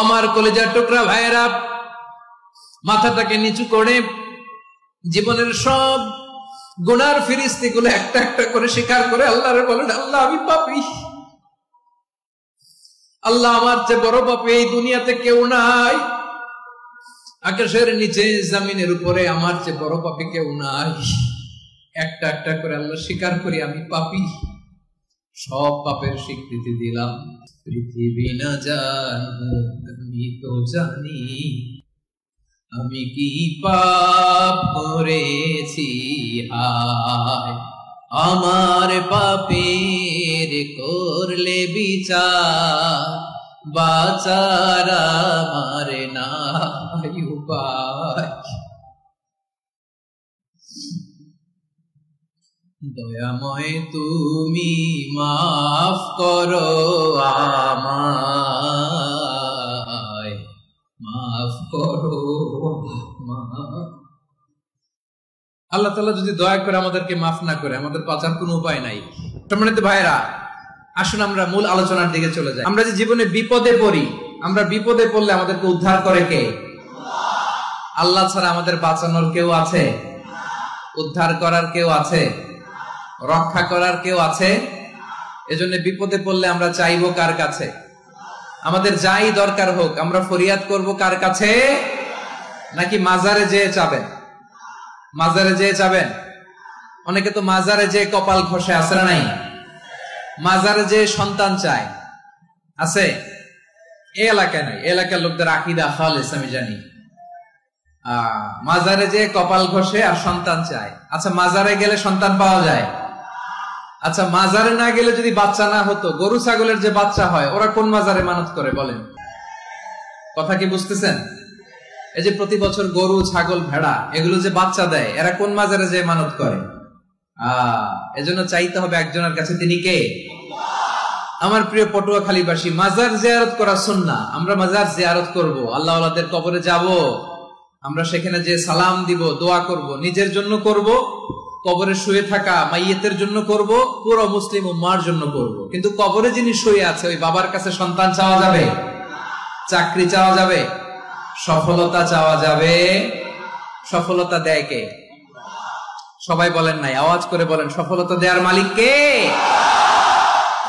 আমার কলিজার টুকরা ভাইয়েরা, মাথাটাকে নিচু করে জীবনের সব গুনার ফিরিস্তিগুলো একটা একটা করে স্বীকার করে আল্লাহরে বলেন, আল্লাহ আমি পাপী, আল্লাহ আমার চেয়ে বড় পাপী এই দুনিয়াতে কেউ নাই, আকাশের নিচে জমিনের উপরে আমার চেয়ে বড় পাপী কেউ নাই। একটা একটা করে আল্লাহ স্বীকার করি আমি পাপী, সব পাপের স্বীকৃতি দিলাম। পৃথিবী না জানুক আমি তো জানি আমি কি পাপ করেছি, হায় আমার পাপের করলে বিচার, বাঁচার আমার নাই উপায়। দয়াময় তুমি মাফ করো আমায়, মাফ করো। আল্লাহ তাআলা যদি দয়া করে আমাদেরকে মাফ না করে, আমাদের বাঁচার কোনো উপায় নাই। সম্মানিত ভাইরা, আসুন আমরা মূল আলোচনার দিকে চলে যাই। আমরা যে জীবনে বিপদে পড়ি, আমরা বিপদে পড়লে আমাদেরকে উদ্ধার করে কে? আল্লাহ ছাড়া আমাদের বাঁচানোর কেউ আছে? উদ্ধার করার কেউ আছে? রক্ষা করার কেউ আছে? এজন্য বিপদে পড়লে আমরা চাইবো কার কাছে? আমাদের যাই দরকার হোক আমরা ফরিয়াদ করব কার কাছে? নাকি মাজারে যেয়ে চাবেন? মাজারে যেয়ে চাবেন? অনেকে তো মাজারে যেয়ে কপাল ঘষে, আছে না নাই? মাজারে যেয়ে সন্তান চায়, আছে? এই এলাকায় নাই, এলাকার লোকদের আকীদা খালেস আমি জানি। মাজারে যেয়ে কপাল ঘষে আর সন্তান চায়। আচ্ছা, মাজারে গেলে সন্তান পাওয়া যায়? আচ্ছা, মাজারে না গেলে যদি বাচ্চা না হতো, গরু ছাগলের যে বাচ্চা হয় ওরা কোন মাজারে মানত করে বলেন? কথা কি বুঝতেছেন? এই যে প্রতি বছর গরু ছাগল ভেড়া এগুলো যে বাচ্চা দেয়, এরা কোন মাজারে যে মানত করে? এজন্য চাইতে হবে একজনের কাছে, তিনি কে? আমার প্রিয় পটুয়াখালীবাসী, মাজার জিয়ারত করা সুন্নাহ। আমরা মাজার জিয়ারত করব, আল্লাহ ওয়ালাদের কবরে যাব, আমরা সেখানে যে সালাম দিব, দোয়া করব, নিজের জন্য করব, কবরে শুয়ে থাকা মাইয়েতের জন্য করব, পুরো মুসলিম উম্মার জন্য করব। কিন্তু কবরে যিনি শুয়ে আছে ওই বাবার কাছে সন্তান চাওয়া যাবে? চাকরি চাওয়া যাবে? সফলতা চাওয়া যাবে? সফলতা দেয় কে? সবাই বলেন নাই, আওয়াজ করে বলেন, সফলতা দেওয়ার মালিক কে?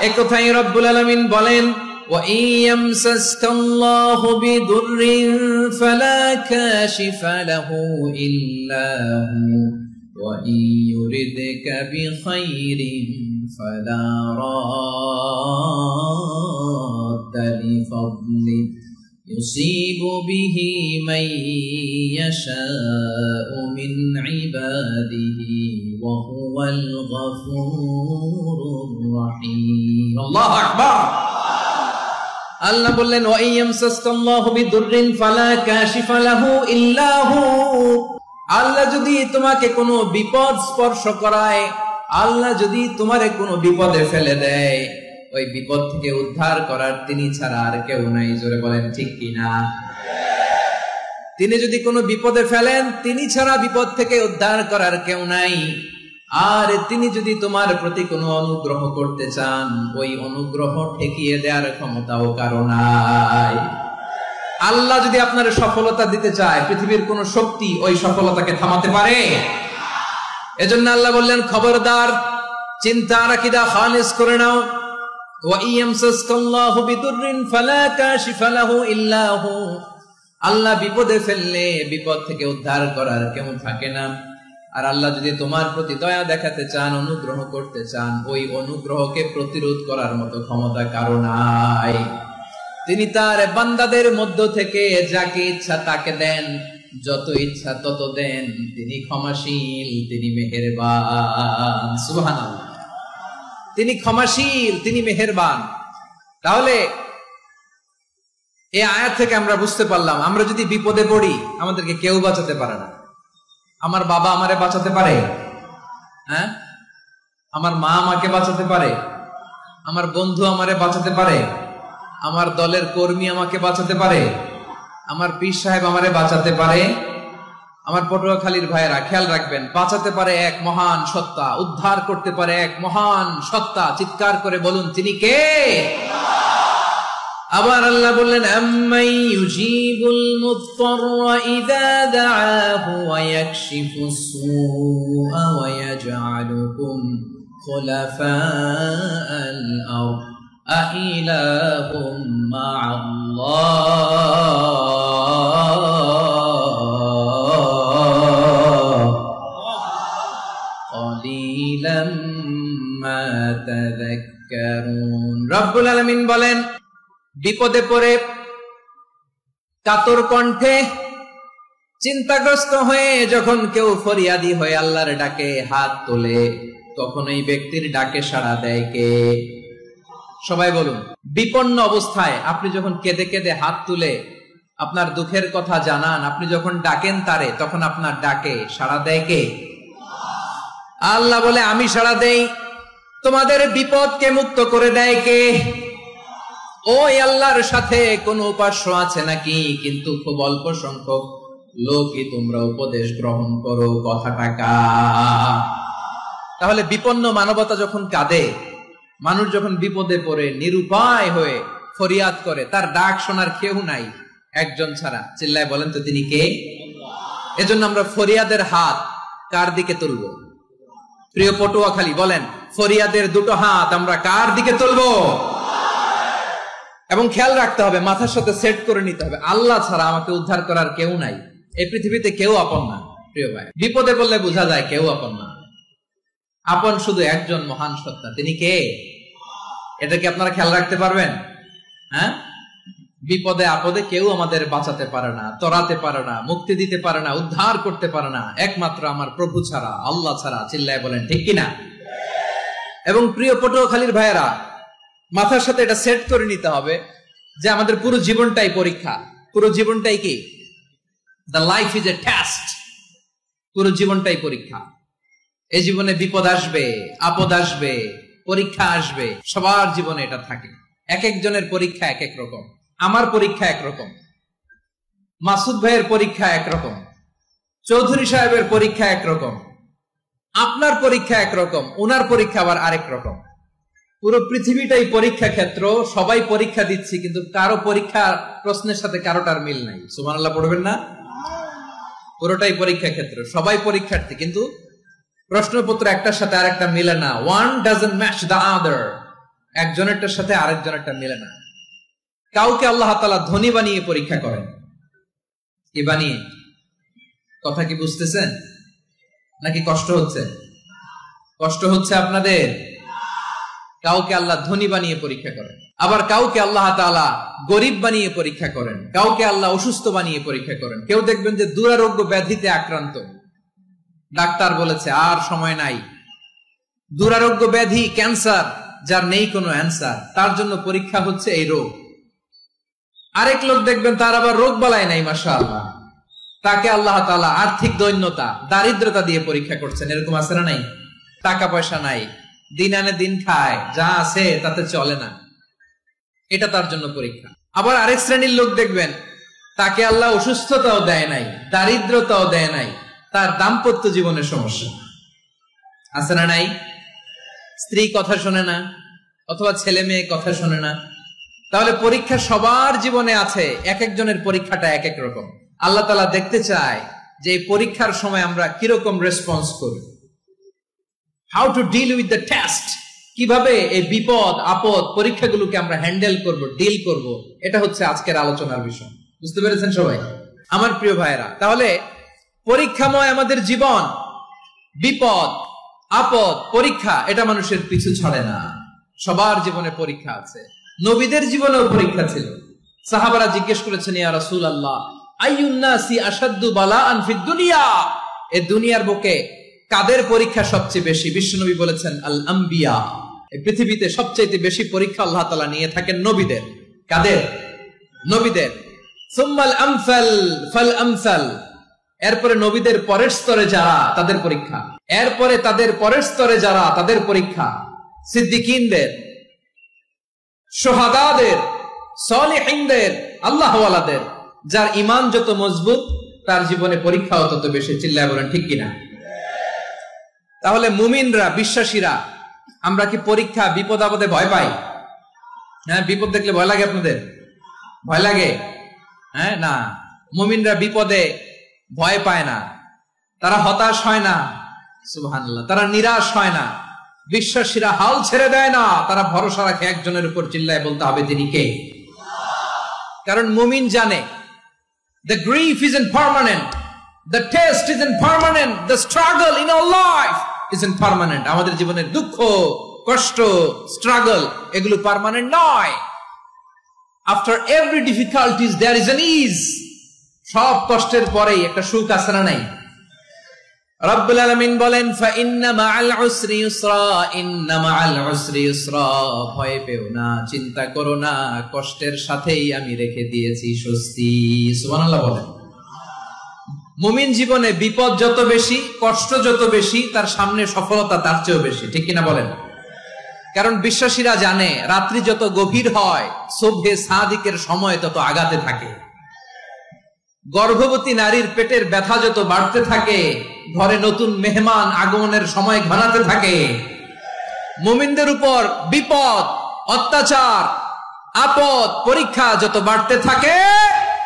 এক কথাই রব্বুল আলামিন বলেন, وَإِن يَمْسَسْكَ اللَّهُ بِضُرٍّ فَلَا كَاشِفَ لَهُ إِلَّا هُوَ وَإِن يُرِدْكَ بِخَيْرٍ فَلَا رَادَّ لِفَضْلِهِ يُصِيبُ بِهِ مَن يَشَاءُ مِنْ عِبَادِهِ وَهُوَ الْغَفُورُ الرَّحِيمُ। আল্লাহু আকবার। আল্লাহ বললেন, وَإِن يَمْسَسْكَ اللَّهُ بِضُرٍّ فَلَا كَاشِفَ لَهُ إِلَّا هُوَ। আল্লাহ যদি তোমাকে কোনো বিপদ স্পর্শ করায়, আল্লাহ যদি তোমারে কোনো বিপদে ফেলে দেয়, ওই বিপদ থেকে উদ্ধার করার তিনি ছাড়া আর কেউ নাই। জোরে বলেন ঠিক কিনা? তিনি যদি কোনো বিপদে ফেলেন, তিনি ছাড়া বিপদ থেকে উদ্ধার করার কেউ নাই। আর তিনি যদি তোমার প্রতি কোনো অনুগ্রহ করতে চান, ওই অনুগ্রহ ঠেকিয়ে দেওয়ার ক্ষমতাও কারো নাই। আল্লাহ যদি আপনার সফলতা দিতে চায়, পৃথিবীর কোন শক্তি ওই সফলতাকে থামাতে পারে? এজন্য আল্লাহ বললেন, খবরদার, চিন্তা আকীদা খালিস করে নাও। ওয়াইয়ামসাসকাল্লাহু বিদুররিন ফালা কাশিফা লাহু ইল্লা হু। আল্লাহ বিপদে ফেললে বিপদ থেকে উদ্ধার করার কেউ থাকে না। আর আল্লাহ যদি তোমার প্রতি দয়া দেখাতে চান, অনুগ্রহ করতে চান, ওই অনুগ্রহকে প্রতিরোধ করার মতো ক্ষমতা কারো নাই। তিনি তার বান্দাদের মধ্য থেকে যাকে ইচ্ছা তাকে দেন, যত ইচ্ছা তত দেন। তিনি ক্ষমাশীল, তিনি মেহেরবান। সুবহানাল্লাহ। তিনি ক্ষমাশীল, তিনি মেহেরবান। তাহলে এই আয়াত থেকে আমরা বুঝতে পারলাম, আমরা যদি বিপদে পড়ি আমাদেরকে কেউ বাঁচাতে পারে না। আমার বাবা আমারে বাঁচাতে পারে? হ্যাঁ? আমার মা আমাকে বাঁচাতে পারে? আমার বন্ধু আমারে বাঁচাতে পারে? আমার দলের কর্মী আমাকে বাঁচাতে পারে? আমার পীর সাহেব আমারে বাঁচাতে পারে? আমার পটুয়াখালীর ভাইয়েরা খেয়াল রাখবেন, বাঁচাতে পারে এক মহান সত্তা, উদ্ধার করতে পারে এক মহান সত্তা। চিৎকার করে বলুন, তিনি কে? আবার আল্লাহ বললেন আম্মাই ইউজিবুল মুত্তাররা ইযা দাআহু ওয়া ইয়াকশিফুস সুআ ওয়া ইয়াজআলুকুম খুলাফাআল আরদ আইলাহুম মা'আল্লাহ ক্বালিলাম মা তাযাক্কারুন। রব্বুল আলামিন বলেন, বিপদে পড়ে কাতর কণ্ঠে চিন্তাগ্রস্ত হয়ে যখন কেউ ফরিয়াদি হয়ে আল্লাহর ডাকে হাত তোলে, তখন এই ব্যক্তির ডাকে সাড়া দেয় কে? সবাই বলুন। বিপন্ন অবস্থায় আপনি যখন কেঁদে কেঁদে হাত তুলে আপনার দুঃখের কথা জানান, আপনি যখন ডাকেন তারে, তখন আপনার ডাকে সাড়া দেয় কে? আল্লাহ বলে, আমি সাড়া দেই। তোমাদের বিপদকে মুক্ত করে দেয় কে? ওই আল্লাহর সাথে কোন উপাস্য আছে নাকি? কিন্তু খুব অল্প সংখ্যক লোকই তোমরা উপদেশ গ্রহণ করো। কথাটা কার? তাহলে বিপন্ন মানবতা যখন কাঁদে, মানুষ যখন বিপদে পড়ে নিরুপায় হয়ে ফরিয়াদ করে, তার ডাক শোনার কেউ নাই একজন ছাড়া। চিল্লায় বলেন তো তিনি কে? এজন্য আমরা ফরিয়াদের হাত কার দিকে তুলব? প্রিয় পটুয়াখালী বলেন, ফরিয়াদের দুটো হাত আমরা কার দিকে তুলবো? এবং খেয়াল রাখতে হবে, মাথার সাথে সেট করে নিতে হবে, আল্লাহ ছাড়া আমাকে উদ্ধার করার কেউ নাই। এই পৃথিবীতে কেউ আপন না। প্রিয় ভাই, বিপদে বললে বোঝা যায় কেউ আপন না। আপন শুধু একজন মহান সত্তা, তিনি কে? এটা কি আপনারা খেয়াল রাখতে পারবেন? হ্যাঁ, বিপদে আপদে কেউ আমাদের বাঁচাতে পারে না, তরাতে পারে না, মুক্তি দিতে পারে না, উদ্ধার করতে পারে না, একমাত্র আমার প্রভু ছাড়া, আল্লাহ ছাড়া। চিল্লায় বলেন ঠিক কিনা? এবং প্রিয় পটুয়াখালীর ভাইয়েরা, মাথার সাথে এটা সেট করে নিতে হবে যে আমাদের পুরো জীবনটাই পরীক্ষা। পুরো জীবনটাই কি? The life is a test. পুরো জীবনটাই পরীক্ষা। এই জীবনে বিপদ আসবে, আপদ আসবে, পরীক্ষা আসবে, সবার জীবনে এটা থাকে। এক একজনের পরীক্ষা এক এক রকম। আমার পরীক্ষা একরকম, মাসুদ ভাইয়ের পরীক্ষা একরকম, চৌধুরী সাহেবের পরীক্ষা একরকম, আপনার পরীক্ষা একরকম, ওনার পরীক্ষা আবার আরেক রকম। পুরো পৃথিবীটাই পরীক্ষা ক্ষেত্র, সবাই পরীক্ষা দিচ্ছি, কিন্তু কারো পরীক্ষা প্রশ্নের সাথে কারোটার মিল নাই। সুবহানাল্লাহ পড়বেন না? পুরোটাই পরীক্ষা ক্ষেত্র, সবাই পরীক্ষার্থী, কিন্তু প্রশ্নপত্র একটার সাথে আরেকটা মিলে না। One doesn't match the other. একজনেরটার সাথে আরেকজনেরটা মিলে না। কাউকে আল্লাহ তাআলা ধনী বানিয়ে পরীক্ষা করেন। কি বানিয়ে? কথা কি বুঝতেছেন নাকি কষ্ট হচ্ছে? কষ্ট হচ্ছে আপনাদের? কাউকে আল্লাহ ধনী বানিয়ে পরীক্ষা করেন, আবার কাউকে আল্লাহ তাআলা গরিব বানিয়ে পরীক্ষা করেন, কাউকে আল্লাহ অসুস্থ বানিয়ে পরীক্ষা করেন। কেউ দেখবেন যে দুরারোগ্য ব্যাধিতে আক্রান্ত, ডাক্তার বলেছে আর সময় নাই, দুরারোগ্য ব্যাধি, ক্যান্সার, যার নেই কোনো অ্যান্সার, তার জন্য পরীক্ষা হচ্ছে এই রোগ। আরেক লোক দেখবেন তার আবার রোগ বালাই নাই, মাশাআল্লাহ, তাকে আল্লাহ তাআলা আর্থিক দৈন্যতা, দারিদ্রতা দিয়ে পরীক্ষা করছেন। এরকম আছে না নাই? টাকা পয়সা নাই, দিন আনে দিন খায়, যা আছে তাতে চলে না, এটা তার জন্য পরীক্ষা। আবার আরেক শ্রেণীর লোক দেখবেন তাকে আল্লাহ অসুস্থতাও দেয় নাই, দারিদ্রতাও দেয় নাই, তার দাম্পত্য জীবনের সমস্যা আছে না নাই? স্ত্রী কথা শোনে না, অথবা ছেলে মেয়ে কথা শোনে না। তাহলে পরীক্ষা সবার জীবনে আছে, এক একজনের পরীক্ষাটা এক এক রকম। আল্লাহ তাআলা দেখতে চায় যে এই পরীক্ষার সময় আমরা কিরকম রেসপন্স করি, how to deal with the test, কিভাবে এই বিপদ আপদ পরীক্ষাগুলোকে আমরা হ্যান্ডেল করব, ডিল করব। এটা হচ্ছে আজকের আলোচনার বিষয়। বুঝতে পেরেছেন সবাই আমার প্রিয় ভাইয়েরা? তাহলে পরীক্ষাময় আমাদের জীবন, বিপদ আপদ পরীক্ষা, এটা মানুষের পিছু ছাড়ে না। সবার জীবনে পরীক্ষা আছে। নবীদের জীবনেও পরীক্ষা ছিল। সাহাবারা জিজ্ঞেস করেছেন, ইয়া রাসূলুল্লাহ, আইয়ুন নাসি আশাদ্দু বালাআন ফিদ দুনিয়া, এই দুনিয়ার বুকে কাদের পরীক্ষা সবচেয়ে বেশি? বিশ্বনবী বলেছেন, আল আম্বিয়া। এই পৃথিবীতে সবচেয়ে বেশি পরীক্ষা আল্লাহ তাআলা নিয়ে থাকেন নবীদের। কাদের? নবীদের। সুম্মাল আমসাল ফাল আমসাল, এরপরে নবীদের পরের স্তরে যারা, তাদের পরীক্ষা। এরপরে তাদের পরের স্তরে যারা, তাদের পরীক্ষা। সিদ্দিকিনদের, শুহাদাদের, সলিহিনদের, আল্লাহওয়ালাদের। যার ঈমান যত মজবুত, তার জীবনে পরীক্ষাও তত বেশি। চিল্লায় বলেন ঠিক কিনা? তাহলে মুমিনরা, বিশ্বাসীরা, আমরা কি পরীক্ষা বিপদ আপদে ভয় পাই? হ্যাঁ, বিপদ দেখলে ভয় লাগে আপনাদের? ভয় লাগে? হ্যাঁ, না। মুমিনরা বিপদে ভয় পায় না, তারা হতাশ হয় না, সুবহানাল্লাহ, তারা নিরাশ হয় না, বিশ্বাসীরা হাল ছেড়ে দেয় না, তারা ভরসা রাখে একজনের উপর, চিল্লায় বলতে হবে তিনি কে। কারণ মুমিন জানে the grief isn't permanent, the test isn't permanent, the struggle in our life isn't permanent. আমাদের জীবনের দুঃখ, কষ্ট, স্ট্রাগল এগুলো পার্মানেন্ট নয়। After every difficulties there is an ease. সব কষ্টের পরেই একটা সুখ আছে না নাই? রব্বুল আলামিন বলেন ফা ইন্না মাআল উসরি ইউসরা, ইন্না মাআল উসরি ইউসরা, ভয় পেও না, চিন্তা করো না, কষ্টের সাথেই আমি রেখে দিয়েছি স্বস্তি। সুবহানাল্লাহ বলেন। মুমিন জীবনে বিপদ যত বেশি, কষ্ট যত বেশি, তার সামনে সফলতা তার চেয়েও বেশি, ঠিক কিনা বলেন? কারণ বিশ্বাসীরা জানে রাত্রি যত গভীর হয়, সুবহে সাদিকের সময় তত আগাতে থাকে। গর্ভবতী নারীর পেটের ব্যথা যত বাড়তে থাকে, ঘরে নতুন মেহমান আগমনের সময় ঘনাতে থাকে। মুমিনদের উপর বিপদ, অত্যাচার, আপদ, পরীক্ষা যত বাড়তে থাকে,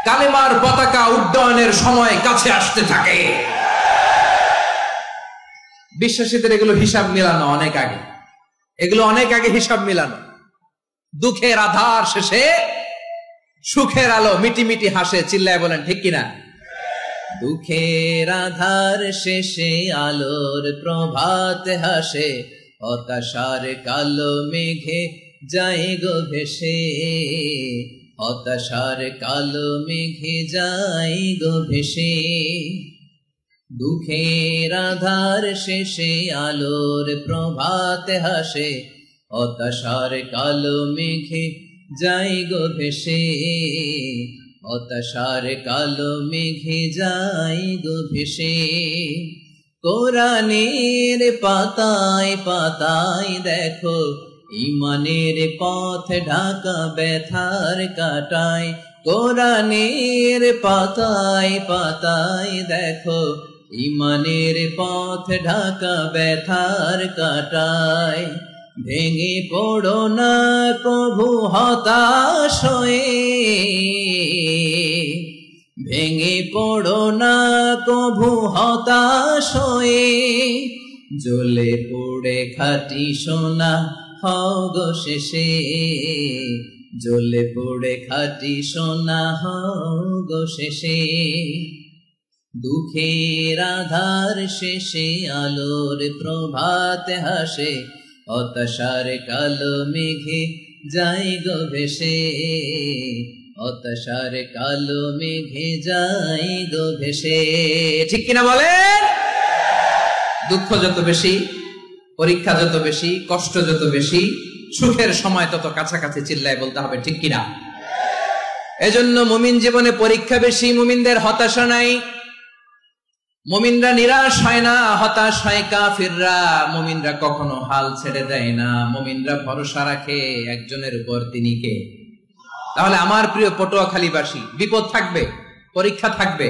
কালেমার পতাকা উড্ডয়নের সময় কাছে আসতে থাকে। বিশ্বাসীদের এগুলো হিসাব মিলানো অনেক আগে, এগুলো অনেক আগে হিসাব মিলানো। দুঃখের আধার শেষে সুখের আলো মিটি মিটি হাসে, চিল্লায় বলেন ঠিক কিনা? দুঃখের আধার শেষে আলোর প্রভাত হাসে, হতাশার কালো মেঘে যায় গো ভেসে, হতাশার কালো মেঘে যায় গো ভেসে। দুঃখের আধার শেষে আলোর প্রভাত হাসে, হতাশার কালো মেঘে যাই গো ভেসে, হতাশার কালো মেঘে যাই গো ভেসে। কোরআনের পাতায় পাতায় দেখো, ইমানের পথ ঢাকা ব্যথার কাটায়। কোরআনের পাতায় পাতায় দেখো, ইমানের পথ ঢাকা ব্যথার কাটায়। ভেঙে পড়ো না প্রভু হতাশ হয়ে, ভেঙে পড়ো না প্রভু হতাশ হয়ে, জ্বলে পুড়ে খাঁটি সোনা হও গো শেষে, জ্বলে পুড়ে খাঁটি সোনা হও গো শেষে। দুঃখের আধার শেষে আলোর প্রভাত হাসে, হতাশার কালো মেঘে যাই গো ভেসে, হতাশার কালো মেঘে যাই গো ভেসে। ঠিক কিনা বলেন? দুঃখ যত বেশি, পরীক্ষা যত বেশি, কষ্ট যত বেশি, সুখের সময় তত কাছাকাছি, চিল্লায় বলতে হবে ঠিক কিনা? এজন্য মুমিন জীবনে পরীক্ষা বেশি, মুমিনদের হতাশা নাই। মুমিনরা নিরাশ হয় না, হতাশ হয় কাফিররা। মুমিনরা কখনো হাল ছেড়ে দেয় না, মুমিনরা ভরসা রাখে একজনের উপর, তিনি কে? তাহলে আমার প্রিয় পটুয়াখালীবাসী, বিপদ থাকবে, পরীক্ষা থাকবে,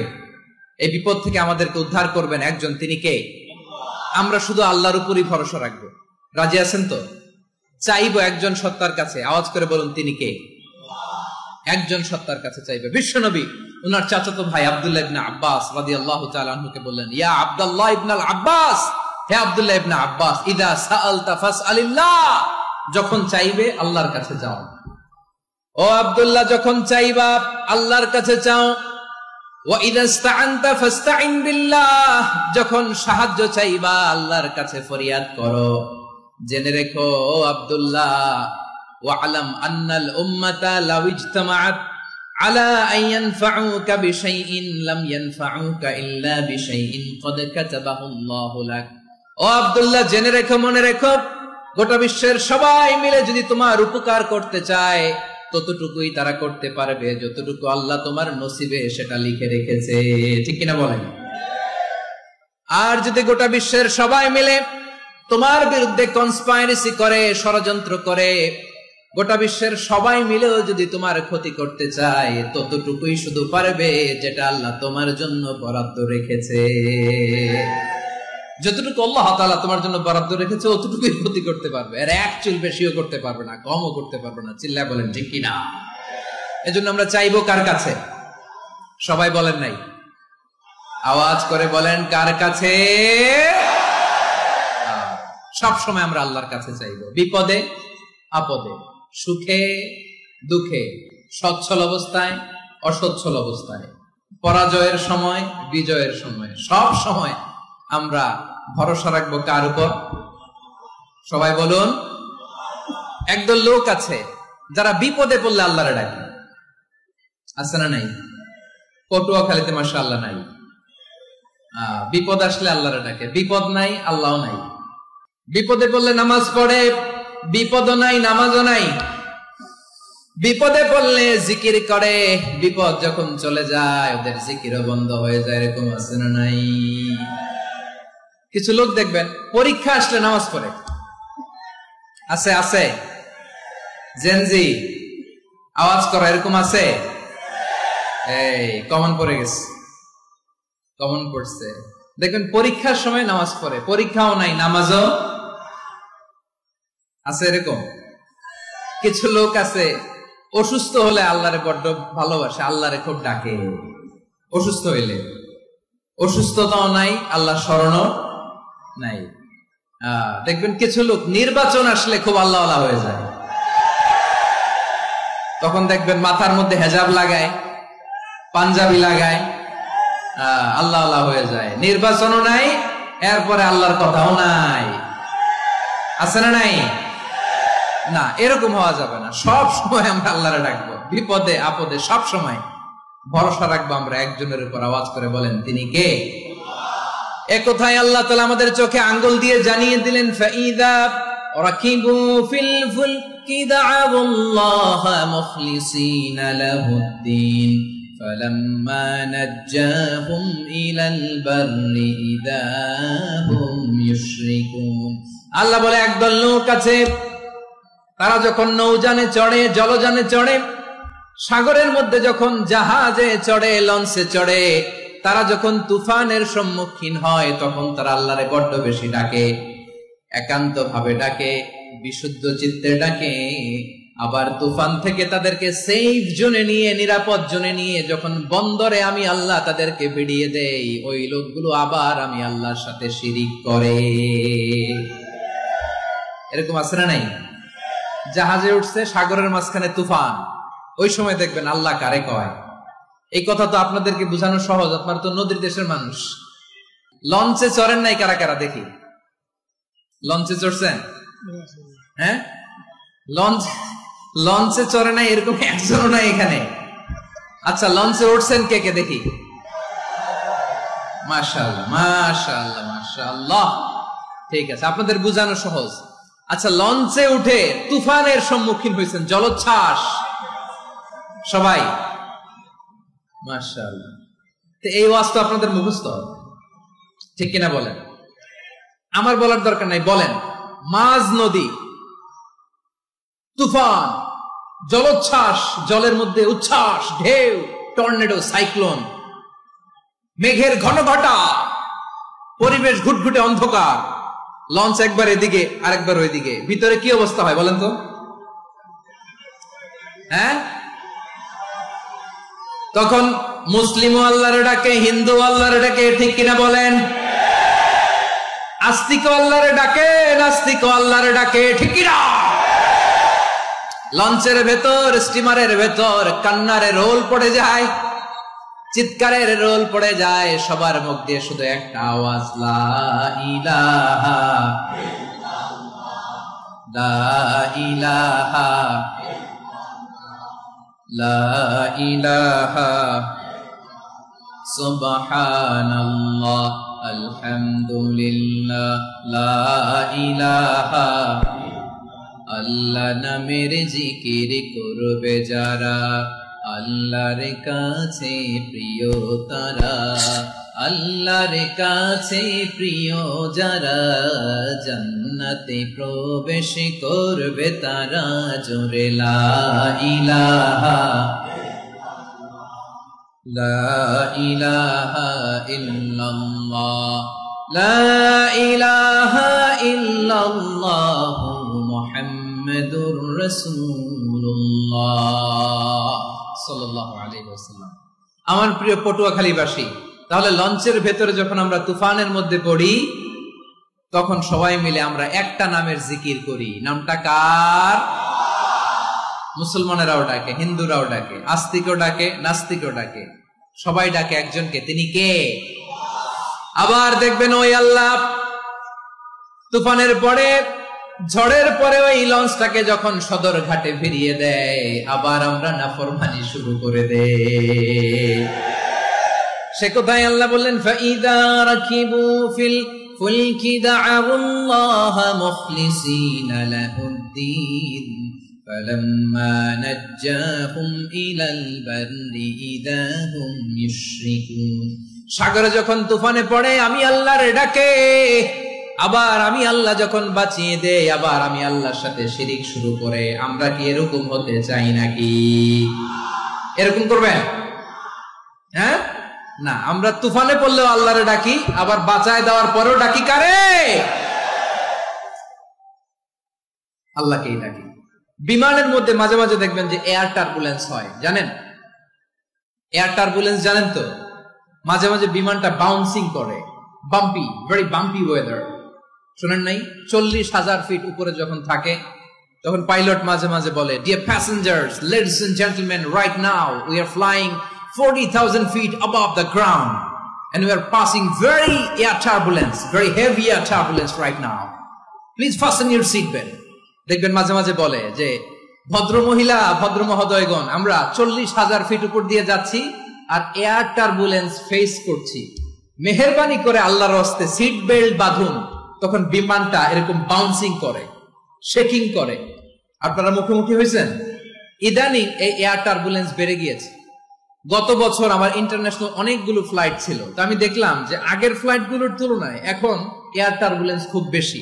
এই বিপদ থেকে আমাদেরকে উদ্ধার করবেন একজন, তিনি কে? আমরা শুধু আল্লাহর উপরই ভরসা রাখবো। রাজি আছেন তো? চাইবো একজন সত্তার কাছে, আওয়াজ করে বলুন তিনি কে? একজন সত্তার কাছে চাইবে। বিশ্বনবী উনার চাচাতো ভাই আব্দুল্লাহ ইবনে আব্বাস রাদিয়াল্লাহু তাআলা আনহুকে বললেন, ইয়া আব্দুল্লাহ ইবনে আব্বাস, হে আব্দুল্লাহ ইবনে আব্বাস, ইদা সাআলতা ফাসআলিল্লাহ, যখন চাইবে আল্লাহর কাছে যাও। ও আব্দুল্লাহ, যখন চাইবা আল্লাহর কাছে চাও। ওয়া ইদা ইসতাআনতা ফাসতাইন বিল্লাহ, যখন সাহায্য চাইবা আল্লাহর কাছে ফরিয়াদ করো। জেনে রেখো ও আব্দুল্লাহ, ওয়া'লাম আন্নাল উম্মাতা লাউ ইজতামাআত আলা আন ইয়ানফাউকা বিশাইইন লাম ইয়ানফাউকা ইল্লা বিশাইইন ক্বাদ কাতাবাহু আল্লাহু লাক। ও আব্দুল্লাহ, জেনে রেখো, মনে রেখো, গোটা বিশ্বের সবাই মিলে যদি তোমার উপকার করতে চায়, ততটুকুই তারা করতে পারবে যতটুকু আল্লাহ তোমার নসিবে সেটা লিখে রেখেছে। ঠিক কিনা বলেন? আর যদি গোটা বিশ্বের সবাই মিলে তোমার বিরুদ্ধে কনস্পাইরেসি করে, ষড়যন্ত্র করে, গোটা বিশ্বের সবাই মিলেও যদি তোমার ক্ষতি করতে চায়, ততটুকুই শুধু পারবে যেটা আল্লাহ তোমার জন্য বরাদ্দ রেখেছে। যতটুকু আল্লাহ তাআলা তোমার জন্য বরাদ্দ রেখেছে অতটুকুই ক্ষতি করতে পারবে, আর এক চুল বেশিও করতে পারবে না, কমও করতে পারবে না। চিল্লায় বলেন ঠিক কিনা? এজন্য আমরা চাইবো কার কাছে? সবাই বলেন নাই, আওয়াজ করে বলেন কার কাছে? সব সময় আমরা আল্লাহর কাছে চাইবো, বিপদে আপদে, সুখে দুঃখে, সচ্ছল অবস্থায় অসচ্ছল অবস্থায়, পরাজয়ের সময় বিজয়ের সময়, সব সময় আমরা ভরসা রাখবো কার উপর? সবাই বলুন। একদল লোক আছে যারা বিপদে পড়লে আল্লাহরে ডাকে, আছে না নাই? পটুয়াখালীতে মাশাআল্লাহ নাই, বিপদ আসলে আল্লাহরে ডাকে, বিপদ নাই আল্লাহ নাই। বিপদে পড়লে নামাজ পড়ে, বিপদও নাই নামাজও নাই। বিপদে পড়লে জিকির করে, বিপদ যখন চলে যায় ওদের জিকিরও বন্ধ হয়ে যায়। এরকম আছে না নাই? কিছু লোক দেখবেন পরীক্ষা আসলে নামাজ পড়ে, আছে আছে। জেনজি আওয়াজ করা, এরকম আছে? এই কমন পড়ে গেছে, কমন পড়ছে। দেখবেন পরীক্ষার সময় নামাজ পড়ে, পরীক্ষাও নাই নামাজও আছে। এরকম কিছু লোক আছে অসুস্থ হলে আল্লাহরে বড্ড ভালোবাসে, আল্লাহরে খুব ডাকে। অসুস্থ হইলে, অসুস্থতাও নাই, আল্লাহ স্মরণও নাই। দেখবেন কিছু লোক নির্বাচন আসলে খুব আল্লাহওয়ালা হয়ে যায়, তখন দেখবেন মাথার মধ্যে হেজাব লাগায়, পাঞ্জাবি লাগায়, আল্লাহওয়ালা হয়ে যায়। নির্বাচনও নাই, এরপরে আল্লাহর কথাও নাই, আছে না নাই? না, এরকম হওয়া যাবে না। সব সময় আমরা আল্লাহরে ডাকবো, বিপদে আপদে সব সময় ভরসা রাখবো আমরা একজনের উপর। আওয়াজ করে বলেন তিনি কে? এ কথাই আল্লাহ তাআলা আমাদের চোখে আঙ্গুল দিয়ে জানিয়ে দিলেন, ফাইদা রাকিবু ফিল ফুলকি দা'আবুল্লাহা মুখলিসিনা লাহুদ্দিন ফালাম্মা নাজ্জাহুম ইলাল বাররি ইযা হুম ইউশরিকুন। আল্লাহ বলে একদল লোক আছে, তারা যখন নৌযানে চড়ে, জলযানে চড়ে, সাগরের মধ্যে যখন জাহাজে চড়ে, লঞ্চে চড়ে, তারা যখন তুফানের সম্মুখীন হয় তখন তারা আল্লাহরে বড্ড বেশি ডাকে, একান্ত ভাবে ডাকে, বিশুদ্ধ চিত্তে ডাকে। আবার তুফান থেকে তাদেরকে সেফ জোনে নিয়ে, নিরাপদ জোনে নিয়ে যখন বন্দরে আমি আল্লাহ তাদেরকে ভিড়িয়ে দেই, ওই লোকগুলো আবার আমি আল্লাহর সাথে শিরিক করে। এরকম আছে না নাই? জাহাজে উঠছে, সাগরের মাঝখানে তুফান, ওই সময় দেখবেন আল্লাহ কারে কয়। এই কথা তো আপনাদেরকে বোঝানো সহজ, আপনারা তো নদীর দেশের মানুষ। লঞ্চে চড়েন নাই কারা কারা? দেখি, লঞ্চে চড়ছেন? হ্যাঁ, লঞ্চে চড়ে নাই এরকম একজনও নাই এখানে। আচ্ছা, লঞ্চে উঠছেন কে কে? দেখি। মাশাআল্লাহ মাশাআল্লাহ মাশাআল্লাহ, ঠিক আছে, আপনাদের বোঝানো সহজ। আচ্ছা, লঞ্চে উঠে তুফানের সম্মুখীন হয়েছেন, জলোচ্ছ্বাস সবাই? মাশাআল্লাহ। এই ওয়াজ তো আপনাদের মুখস্থ, ঠিক কিনা বলেন? আমার বলার দরকার নাই, বলেন। মাঝ নদী, তুফান, জলোচ্ছ্বাস, জলের মধ্যে উচ্ছ্বাস, ঢেউ, টর্নেডো, সাইক্লোন, মেঘের ঘনঘটা, পরিবেশ ঘুটঘুটে অন্ধকার, লঞ্চ একবার এদিকে আরেকবার ওইদিকে, ভিতরে কি অবস্থা হয় বলেন তো? হ্যাঁ, তখন মুসলিম আল্লাহর ডাকে, হিন্দু আল্লাহর ডাকে, ঠিক কিনা বলেন? আস্তিক আল্লাহর ডাকে, নাস্তিক আল্লাহর ডাকে, ঠিক কিনা? লঞ্চের ভেতর, স্টিমারের ভেতর কান্নারে রোল পড়ে যায়, চিৎকারের রোল পড়ে যায়, সবার মুখ দিয়ে শুধু একটা আওয়াজ, লা ইলাহা লা ইলাহা লা ইলাহা সুবহানাল্লাহ আলহামদুলিল্লাহ লা ইলাহা। আল্লাহ নামের জিকির করবে যারা, আল্লাহর কাছে প্রিয় তারা, আল্লাহর কাছে প্রিয় যারা, জান্নাতে প্রবেশ করবে তারা, জোরে লা ইলাহা লা ইলাহা ইল্লাল্লাহ লা ইলাহা ইল্লাল্লাহু মুহাম্মাদুর রাসূলুল্লাহ সাল্লাল্লাহু আলাইহি ওয়াসাল্লাম। আমার প্রিয় পটুয়াখালীবাসী, তাহলে লঞ্চের ভেতরে যখন আমরা তুফানের মধ্যে পড়ি তখন সবাই মিলে আমরা একটা নামের জিকির করি। নামটা কার? মুসলমানেরাও ডাকে, হিন্দুরাও ডাকে, আস্তিকও ডাকে, নাস্তিকও ডাকে, সবাই ডাকে একজনকে। তিনি কে? আবার দেখবেন ওই আল্লাহ তুফানের পরে, ঝড়ের পরে ওই লঞ্চটাকে যখন সদর ঘাটে ফিরিয়ে দেয়, আবার আমরা নাফরমানি শুরু করে দেই। সে কোথায়? আল্লাহ বললেন ফাইদা রাকিবু ফিল ফুলকি দা'উল্লাহ মুখলিসিনা লাহুদ্দিন ফালাম্মা নাজ্জাহুম ইলাল বাররি ইযা হুম ইউশরিকুন। সাগরে যখন তুফানে পড়ে আমি আল্লাহর ডাকে, আবার আমি আল্লাহ যখন বাঁচিয়ে দেই, আবার আমি আল্লাহর সাথে শিরিক শুরু করে। আমরা কি এরকম হতে চাই নাকি? এরকম করবেন? হ্যাঁ না, আমরা তুফানে পড়লেও আল্লাহরে ডাকি, আবার বাঁচায় দেওয়ার পরেও ডাকি কারে? আল্লাহকেই ডাকি। বিমানের মধ্যে মাঝে মাঝে দেখবেন যে এয়ার টার্বুলেন্স হয়, জানেন? এয়ার টার্বুলেন্স জানেন তো? মাঝে মাঝে বিমানটা বাউন্সিং করে, বাম্পি, ভেরি বাম্পি ওয়েদার। শুনেন নাই? 40,000 ফিট উপরে যখন থাকে তখন পাইলট মাঝে মাঝে বলে, dear passengers, ladies and gentleman, right now we are flying 40,000 feet above the ground and we are passing very air turbulence, very heavy air turbulence right now. Please fasten your seat belt. দেখবেন মাঝে মাঝে বলে যে ভদ্র মহিলা, ভদ্র মহোদয়গণ, আমরা 40,000 ফিট উপর দিয়ে যাচ্ছি আর এয়ার টার্বুলেন্স ফেস করছি, মেহেরবানি করে আল্লাহর হস্তে সিট বেল্ট বাঁধুন। তখন বিমানটা এরকম বাউন্সিং করে, শেকিং করে। আপনারা মুখোমুখি হয়েছেন? ইদানিং এই এয়ার টার্বুলেন্স বেড়ে গিয়েছে। গত বছর আমার ইন্টারন্যাশনাল অনেকগুলো ফ্লাইট ছিল, তো আমি দেখলাম যে আগের ফ্লাইট গুলোর তুলনায় এখন এয়ার টার্বুলেন্স খুব বেশি।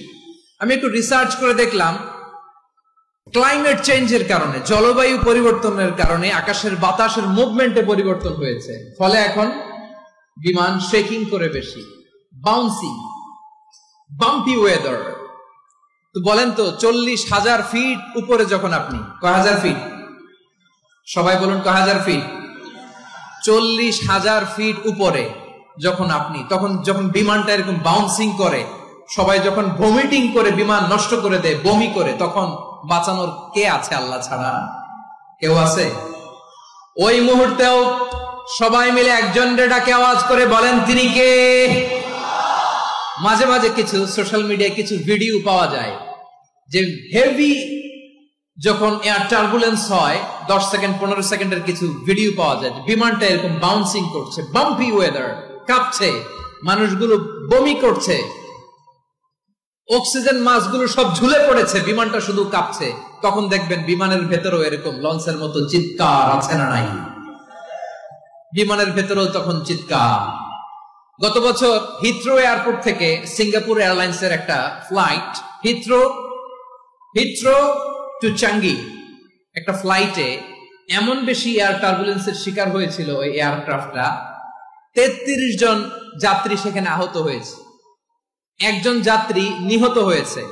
আমি একটু রিসার্চ করে দেখলাম ক্লাইমেট চেঞ্জের কারণে, জলবায়ু পরিবর্তনের কারণে আকাশের বাতাসের মুভমেন্টে পরিবর্তন হয়েছে, ফলে এখন বিমান শেকিং করে বেশি, বাউন্সিং, বাম্পি ওয়েদার। তো বলেন তো 40,000 ফিট উপরে যখন আপনি, কয় হাজার ফিট? সবাই বলুন কয় হাজার ফিট? 40,000 ফিট উপরে যখন আপনি, তখন যখন বিমানটা এরকম বাউন্সিং করে, সবাই যখন ভমিটিং করে বিমান নষ্ট করে দেয়, বমি করে, তখন বাঁচানোর কে আছে আল্লাহ ছাড়া? কেউ আছে? ওই মুহূর্তেও সবাই মিলে একজনের ডাকে আওয়াজ করে বলেন তিনি কে? মাঝে মাঝে কিছু সোশ্যাল মিডিয়ায় কিছু ভিডিও পাওয়া যায় যে হেভি যখন এয়ার টার্বুলেন্স হয় 10 সেকেন্ড 15 সেকেন্ডের কিছু ভিডিও পাওয়া যায়, বিমানটা এরকম বাউন্সিং করছে, বাম্পি ওয়েদার, কাঁপছে, মানুষগুলো বমি করছে, অক্সিজেন মাস্কগুলো সব ঝুলে পড়েছে, বিমানটা শুধু কাঁপছে। তখন দেখবেন বিমানের ভেতরেও এরকম লঞ্চের মতো চিৎকার আছে না নাই? বিমানের ভেতরেও তখন চিৎকার। গত বছর হিথ্রো এয়ারপোর্ট থেকে সিঙ্গাপুর এয়ারলাইন্সের একটা ফ্লাইট, হিথ্রো টু চাঙ্গি, একটা ফ্লাইটে এমন বেশি এয়ার টার্বুলেন্সের শিকার হয়েছিল ওই এয়ারক্রাফটটা, 33 জন যাত্রী সেখানে আহত হয়েছে, একজন যাত্রী নিহত হয়েছে।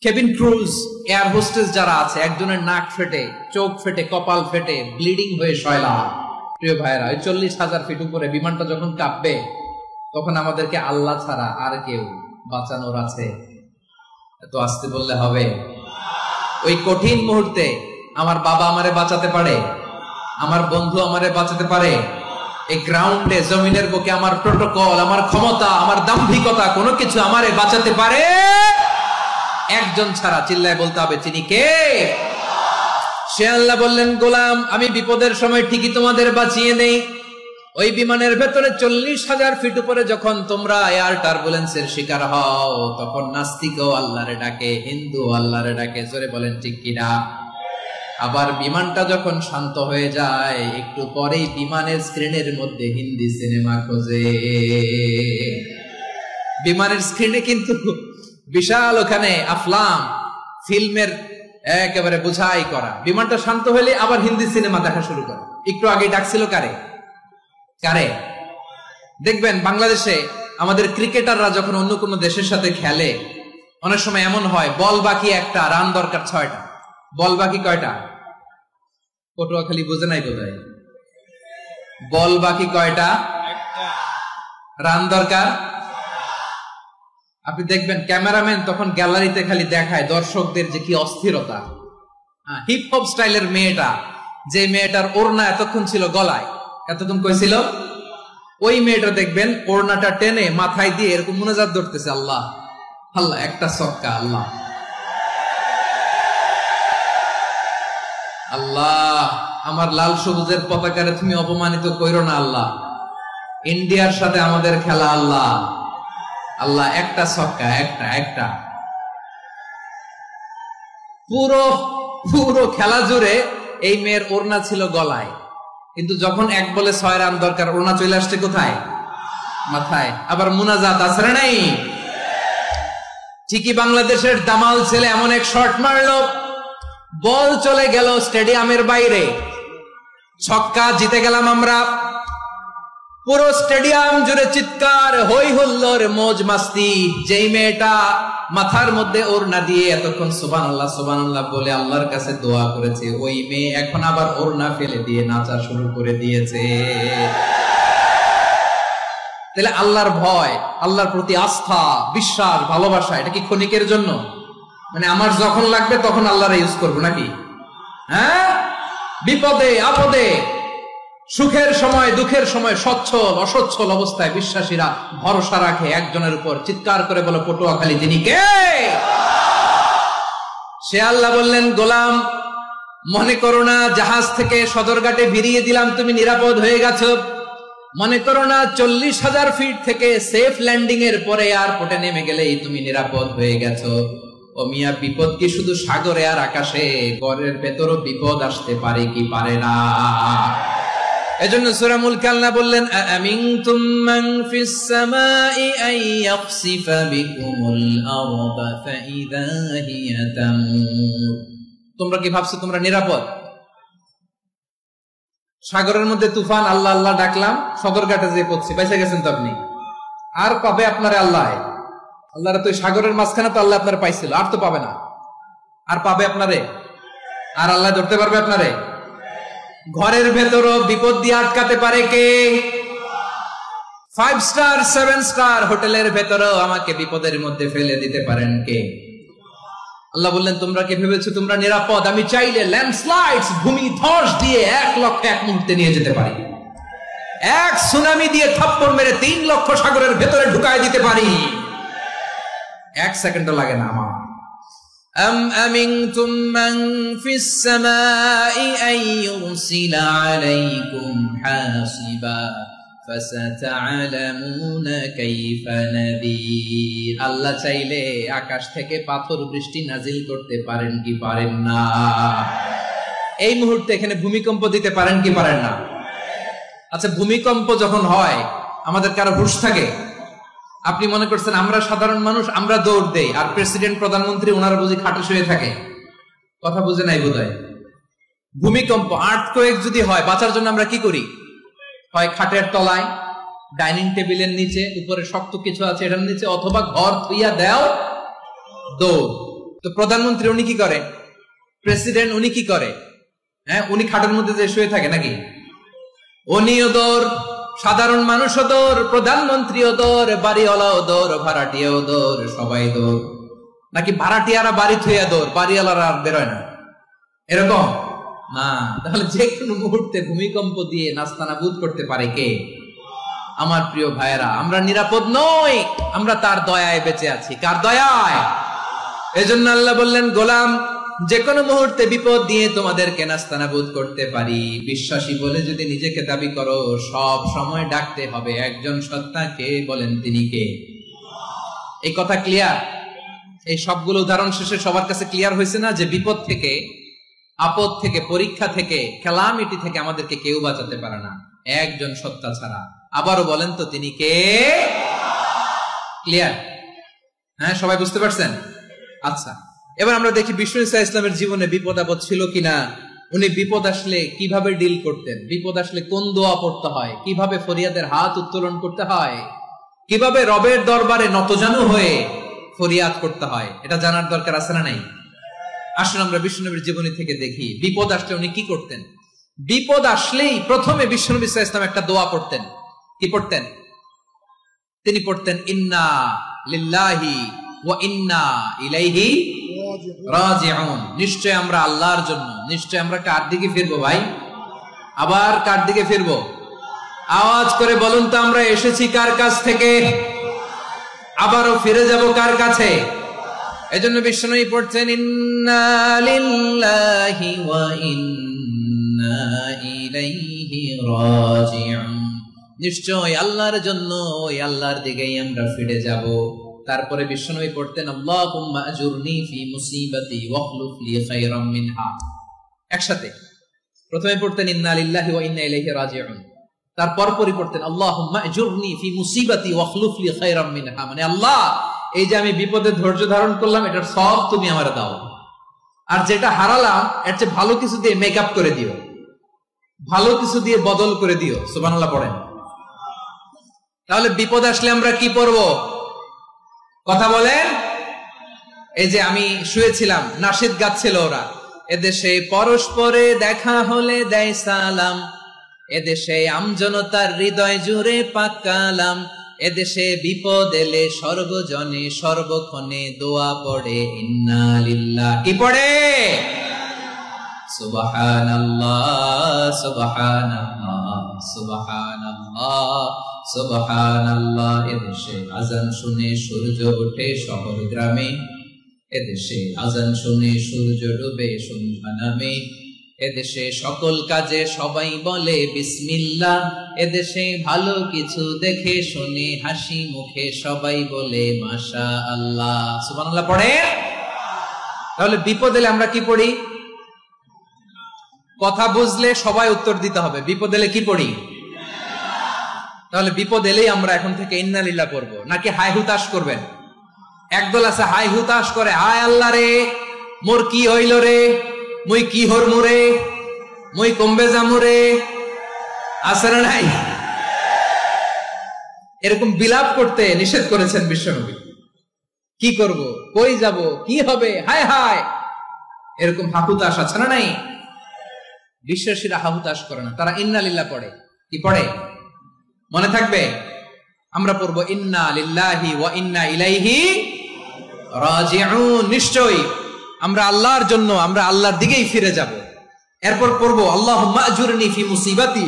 কেবিন ক্রুজ, এয়ার হোস্টেস যারা আছে, একজনের নাক ফেটে, চোখ ফেটে, কপাল ফেটে, ব্লিডিং হয়ে শয়লা। প্রিয় ভাইরা, 40,000 ফিট উপরে বিমানটা যখন কাঁপবে, তখন আমাদেরকে আল্লাহ ছাড়া আর কেউ বাঁচানোর আছে? এত আসতে বললে হবে? ওই কঠিন মুহূর্তে আমার বাবা আমারে বাঁচাতে পারে, আমার বন্ধু আমারে বাঁচাতে পারে। এই গ্রাউন্ডে, জমিনের বুকে আমার প্রোটোকল, আমার ক্ষমতা, আমার দাম্ভিকতা, কোনো কিছু আমারে বাঁচাতে পারে একজন ছাড়া। চিল্লায় বলতে হবে তিনি কে? সে আল্লাহ বললেন, গোলাম আমি বিপদের সময় ঠিকই তোমাদের বাঁচিয়ে নেই। ওই বিমানের ভেতরে 40,000 ফিট উপরে যখন তোমরা এয়ার টার্বুলেন্সের শিকার হও, তখন নাস্তিকও আল্লাহরে ডাকে, হিন্দু আল্লাহরে ডাকে। জোরে বলেন ঠিক কিনা? আবার বিমানটা যখন শান্ত হয়ে যায়, একটু পরেই বিমানের স্ক্রিনের মধ্যে হিন্দি সিনেমা খোঁজে। বিমানের স্ক্রিনে কিন্তু বিশাল ওখানে আফলাম ফিল্মের একেবারে বোঝাই করা। বিমানটা শান্ত হলে আবার হিন্দি সিনেমা দেখা শুরু করে। একটু আগে ডাকছিল কারে? দেখবেন বাংলাদেশে আমাদের ক্রিকেটাররা যখন অন্য কোনো দেশের সাথে খেলে, অনেক সময় এমন হয় বল বাকি একটা, রান দরকার 6টা। বল বাকি কয়টা? পটুয়াখালী বোঝে নাই বোধহয়। বল বাকি কয়টা? রান দরকার। আপনি দেখবেন ক্যামেরাম্যান তখন গ্যালারিতে খালি দেখায় দর্শকদের যে কি অস্থিরতা। হিপ হপ স্টাইলের মেয়েটা, যে মেয়েটার ওড়না এতক্ষণ ছিল গলায়, এতক্ষণ কই ছিল, ওই মেয়েটা দেখবেন ওড়নাটা টেনে মাথায় দিয়ে এরকম মুনাজাত ধরতেছে, আল্লাহ আল্লাহ একটা ছক্কা, আল্লাহ আল্লাহ আমার লাল সবুজের পতাকারে তুমি অপমানিত কইরো না আল্লাহ, ইন্ডিয়ার সাথে আমাদের খেলা, আল্লাহ আল্লাহ একটা ছক্কা, একটা একটা। পুরো পুরো খেলা জুড়ে এই মেয়ের ওড়না ছিল গলায়, কিন্তু যখন এক বলে 6 রান দরকার, ওড়না চলে আসছে কোথায়? মাথায়। আবার মুনাজাত আছে না নাই? ঠিকই বাংলাদেশের দামাল ছেলে এমন এক শট মারলো, বল চলে গেল স্টেডিয়ামের বাইরে, ছক্কা, জিতে গেলাম আমরা। পুরো স্টেডিয়াম জুড়ে চিৎকার, হই হুল্লোড়, মৌজ মাস্তি। যেই মেয়েটা মাথার মধ্যে ওড়না দিয়ে এতক্ষণ সুবহানাল্লাহ সুবহানাল্লাহ বলে আল্লাহর কাছে দোয়া করেছে, ওই মেয়ে এখন আবার ওড়না ফেলে দিয়ে নাচা শুরু করে দিয়েছে। তাহলে আল্লাহর ভয়, আল্লাহর প্রতি আস্থা, বিশ্বাস, ভালোবাসা, এটা কি ক্ষণিকের জন্য? মানে আমার যখন লাগবে তখন আল্লাহর ইউজ করবো নাকি? হ্যাঁ, বিপদে আপদে, সুখের সময় দুঃখের সময়, সচ্ছল অসচ্ছল অবস্থায় বিশ্বাসীরা ভরসা রাখে একজনের উপর। চিৎকার করে বলো পটুয়াখালী তিনি কে? সে আল্লাহ বললেন, গোলাম মনে করো না জাহাজ থেকে সদরঘাটে ভিড়িয়ে দিলাম, তুমি নিরাপদ হয়ে গেছো। মনে করো না 40,000 ফিট থেকে সেফ ল্যান্ডিং এর পরে এয়ারপোর্টে নেমে গেলেই তুমি নিরাপদ হয়ে গেছো। ও মিয়া, বিপদ কি শুধু সাগরে আর আকাশে? ঘরের ভেতরও বিপদ আসতে পারে কি পারে না? এজন্য সূরা মুলক আল্লাহ বললেন, আমিনতুম মান ফিস সামাই আন ইয়াখসিফা বিকুমুল আরদা ফাইযা হিয়া তামুর। তোমরা কি ভাবছো তোমরা নিরাপদ? সাগরের মধ্যে তুফান, আল্লাহ আল্লাহ ডাকলাম, সদরঘাটে যে পড়ছি, পয়সা গেছেন তো আপনি। আর পাবে আপনারে আল্লাহ? আল্লাহর তো সাগরের মাঝখানে তো আল্লাহ আপনার পাইছিল, আর তো পাবে না। আর পাবে আপনারে? আর আল্লাহ ধরতে পারবে আপনারে? ঘরের ভেতরও বিপদ দিয়ে আটকাতে পারে কে? 5 স্টার 7 স্টার হোটেলের ভেতরেও আমাকে বিপদের মধ্যে ফেলে দিতে পারেন কে? আল্লাহ বললেন, তোমরা কি ভেবেছো তোমরা নিরাপদ? আমি চাইলে ল্যান্ডস্লাইডস, ভূমি ধস দিয়ে 1 লক্ষ এক মুহূর্তে নিয়ে যেতে পারি। এক সুনামি দিয়ে থাপ্পড় মেরে 3 লক্ষ সাগরের ভেতরে ঢুকায় দিতে পারি। 1 সেকেন্ডও লাগে না আমার। أم أمنتم من في السماء أن يرسل عليكم حاصبا فستعلمون كيف نذير। আল্লাহ চাইলে আকাশ থেকে পাথর বৃষ্টি নাজিল করতে পারেন কি পারেন না? এই মুহূর্তে এখানে ভূমিকম্প দিতে পারেন কি পারেন না? আচ্ছা, ভূমিকম্প যখন হয় আমাদের কারো হুঁশ থাকে? আপনি মনে করছেন আমরা সাধারণ মানুষ, আমরা দৌড় দেই, আর প্রেসিডেন্ট প্রধানমন্ত্রী ওনারা বুঝি খাটে শুয়ে থাকে? কথা বুঝে নাই বোধহয়। ভূমিকম্প, আর্থকোয়েক যদি হয়, বাঁচার জন্য আমরা কি করি? হয় খাটের তলায়, ডাইনিং টেবিলের নিচে, উপরে শক্ত কিছু আছে এটার নিচে, অথবা ঘর থুইয়া দেও দৌড়। তো প্রধানমন্ত্রী উনি কি করে? প্রেসিডেন্ট উনি কি করে? হ্যাঁ, উনি খাটের মধ্যে যে শুয়ে থাকে নাকি? উনিও দৌড়, সাধারণ মানুষও দৌড়, প্রধানমন্ত্রীও দৌড়, বাড়িওয়ালাও দৌড়, ভাড়াটিয়াও দৌড়, সবাই দৌড়। নাকি ভাড়াটিয়ারা বাড়ি থুইয়া দৌড়, বাড়িওয়ালারা আর বেরোয় না? এরকম না। তাহলে যে কোনো মুহূর্তে ভূমিকম্প দিয়ে নাস্তানাবুদ করতে পারে কে? আমার প্রিয় ভাইয়েরা, আমরা নিরাপদ নই, আমরা তার দয়ায় বেঁচে আছি। কার দয়ায়? এজন্য আল্লাহ বললেন, গোলাম যে কোনো মুহূর্তে বিপদ দিয়ে তোমাদেরকে নাস্তানাবুদ করতে পারি। বিশ্বাসী বলে যদি নিজেকে দাবি করো, সব সময় ডাকতে হবে একজন সত্তাকে। বলেন তিনি কে? এই কথা ক্লিয়ার? এই সবগুলো উদাহরণ শেষে সবার কাছে ক্লিয়ার হয়েছে না যে বিপদ থেকে, আপদ থেকে, পরীক্ষা থেকে, ক্যালামিটি থেকে আমাদেরকে কেউ বাঁচাতে পারে না একজন সত্তা ছাড়া। আবারও বলেন তো তিনি কে? ক্লিয়ার? হ্যাঁ, সবাই বুঝতে পারছেন? আচ্ছা, এবার আমরা দেখি বিষ্ণু ঈসা ইসলামের জীবনে বিপদ আপদ ছিল কিনা। উনি বিপদ আসলে কিভাবে ডিল করতেন, বিপদ আসলে কোন দোয়া পড়তে হয়, কিভাবে ফরিয়াদের হাত উত্তোলন করতে হয়, কিভাবে রবের দরবারে নতজানু হয়ে ফরিয়াদ করতে হয়, এটা জানার দরকার আছে না নাই? আসুন আমরা বিষ্ণু নবীর জীবনী থেকে দেখি বিপদ আসলে উনি কি করতেন। বিপদ আসলেই প্রথমে বিশ্বনবী সাল্লাল্লাহু আলাইহি ওয়াসাল্লাম একটা দোয়া পড়তেন। কি পড়তেন? তিনি পড়তেন ইন্না লিল্লাহি ওয়া ইন্না ইলাইহি রাজিউন। নিশ্চয় আমরা আল্লাহর জন্য, নিশ্চয় আমরা কার দিকে ফিরবো ভাই? আবার কার দিকে ফিরবো? আওয়াজ করে বলুন তো, আমরা এসেছি কার কাছ থেকে, আবারও ফিরে যাব কার কাছে? এজন্য বিশ্বনবী পড়ছেন ইন্না লিল্লাহি ওয়া ইন্না ইলাইহি রাজিউন। নিশ্চয় আল্লাহর জন্য, ওই আল্লাহর দিকেই আমরা ফিরে যাব। তারপরে বিশ্বনবী পড়তেন আল্লাহুম্মা আজুরনি ফি মুসিবাতি ওয়াখলুফ লি খায়রাম মিনহা। একসাথে প্রথমে পড়তেন ইন্না লিল্লাহি ওয়া ইন্না ইলাইহি রাজিউন, তারপর পড়তেন আল্লাহুম্মা আজুরনি ফি মুসিবাতি ওয়াখলুফ লি খায়রাম মিনহা। মানে আল্লাহ, এই যে আমি বিপদে ধৈর্য ধারণ করলাম, এটার সব তুমি আমারে দাও, আর যেটা হারালাম এর চেয়ে ভালো কিছু দিয়ে মেকআপ করে দিও, ভালো কিছু দিয়ে বদল করে দিও। সুবহানাল্লাহ পড়েন। তাহলে বিপদ আসলে আমরা কি পড়ব? কথা বলেন। এই যে আমি শুয়েছিলাম, নাশিদ গাচ্ছিল ওরা, এদেশে পরস্পরে দেখা হলে দেয় সালাম, এদেশে আমজনতার হৃদয় জুড়ে পাক কালাম, এদেশে বিপদ এলে সর্বজনে সর্বক্ষণে দোয়া পড়ে ইন্না লিল্লাহ। কি পড়ে? সুবহানাল্লাহ সুবহানাল্লাহ সুবহানাল্লাহ সুবহানাল্লাহ। এদেশে আজান শুনে সূর্য ওঠে শহর গ্রামে, এদেশে আজান শুনে সূর্য ডুবে সন্ধ্যা নামে, এদেশে সকল কাজে সবাই বলে বিসমিল্লাহ, এদেশে ভালো কিছু দেখে শুনে হাসি মুখে সবাই বলে মাশাআল্লাহ। সুবহানাল্লাহ পড়ে। তাহলে বিপদ এলে আমরা কি পড়ি? কথা বুঝলে সবাই উত্তর দিতে হবে, বিপদ এলে কি পড়ি? তাহলে বিপদ এলেই আমরা এখন থেকে ইন্না লিল্লাহ পড়বো, নাকি হাই হুতাশ করবেন? একদল আছে হাই হুতাশ করে, হায় আল্লাহ রে মোর কি হইল রে, মুই কি হরমু রে, মুই কমবে যামু রে, আছে না নাই? এরকম বিলাপ করতে নিষেধ করেছেন বিশ্বনবী। কি করব, কই যাব, কি হবে, হায় হায়, এরকম হাহুতাশ আছে না নাই? বিশ্বাসীরা হাহুতাশ করে না, তারা ইন্না লিল্লাহ পড়ে। কি পড়ে মনে থাকবে? আমরা পড়বো ইন্না লিল্লাহি ওয়া ইন্না ইলাইহি রাজিউন। নিশ্চয়ই আমরা আল্লাহর জন্য, আমরা আল্লাহর দিকেই ফিরে যাব। এরপর পড়বো আল্লাহুম্মা আজুরনি ফি মুসিবাতি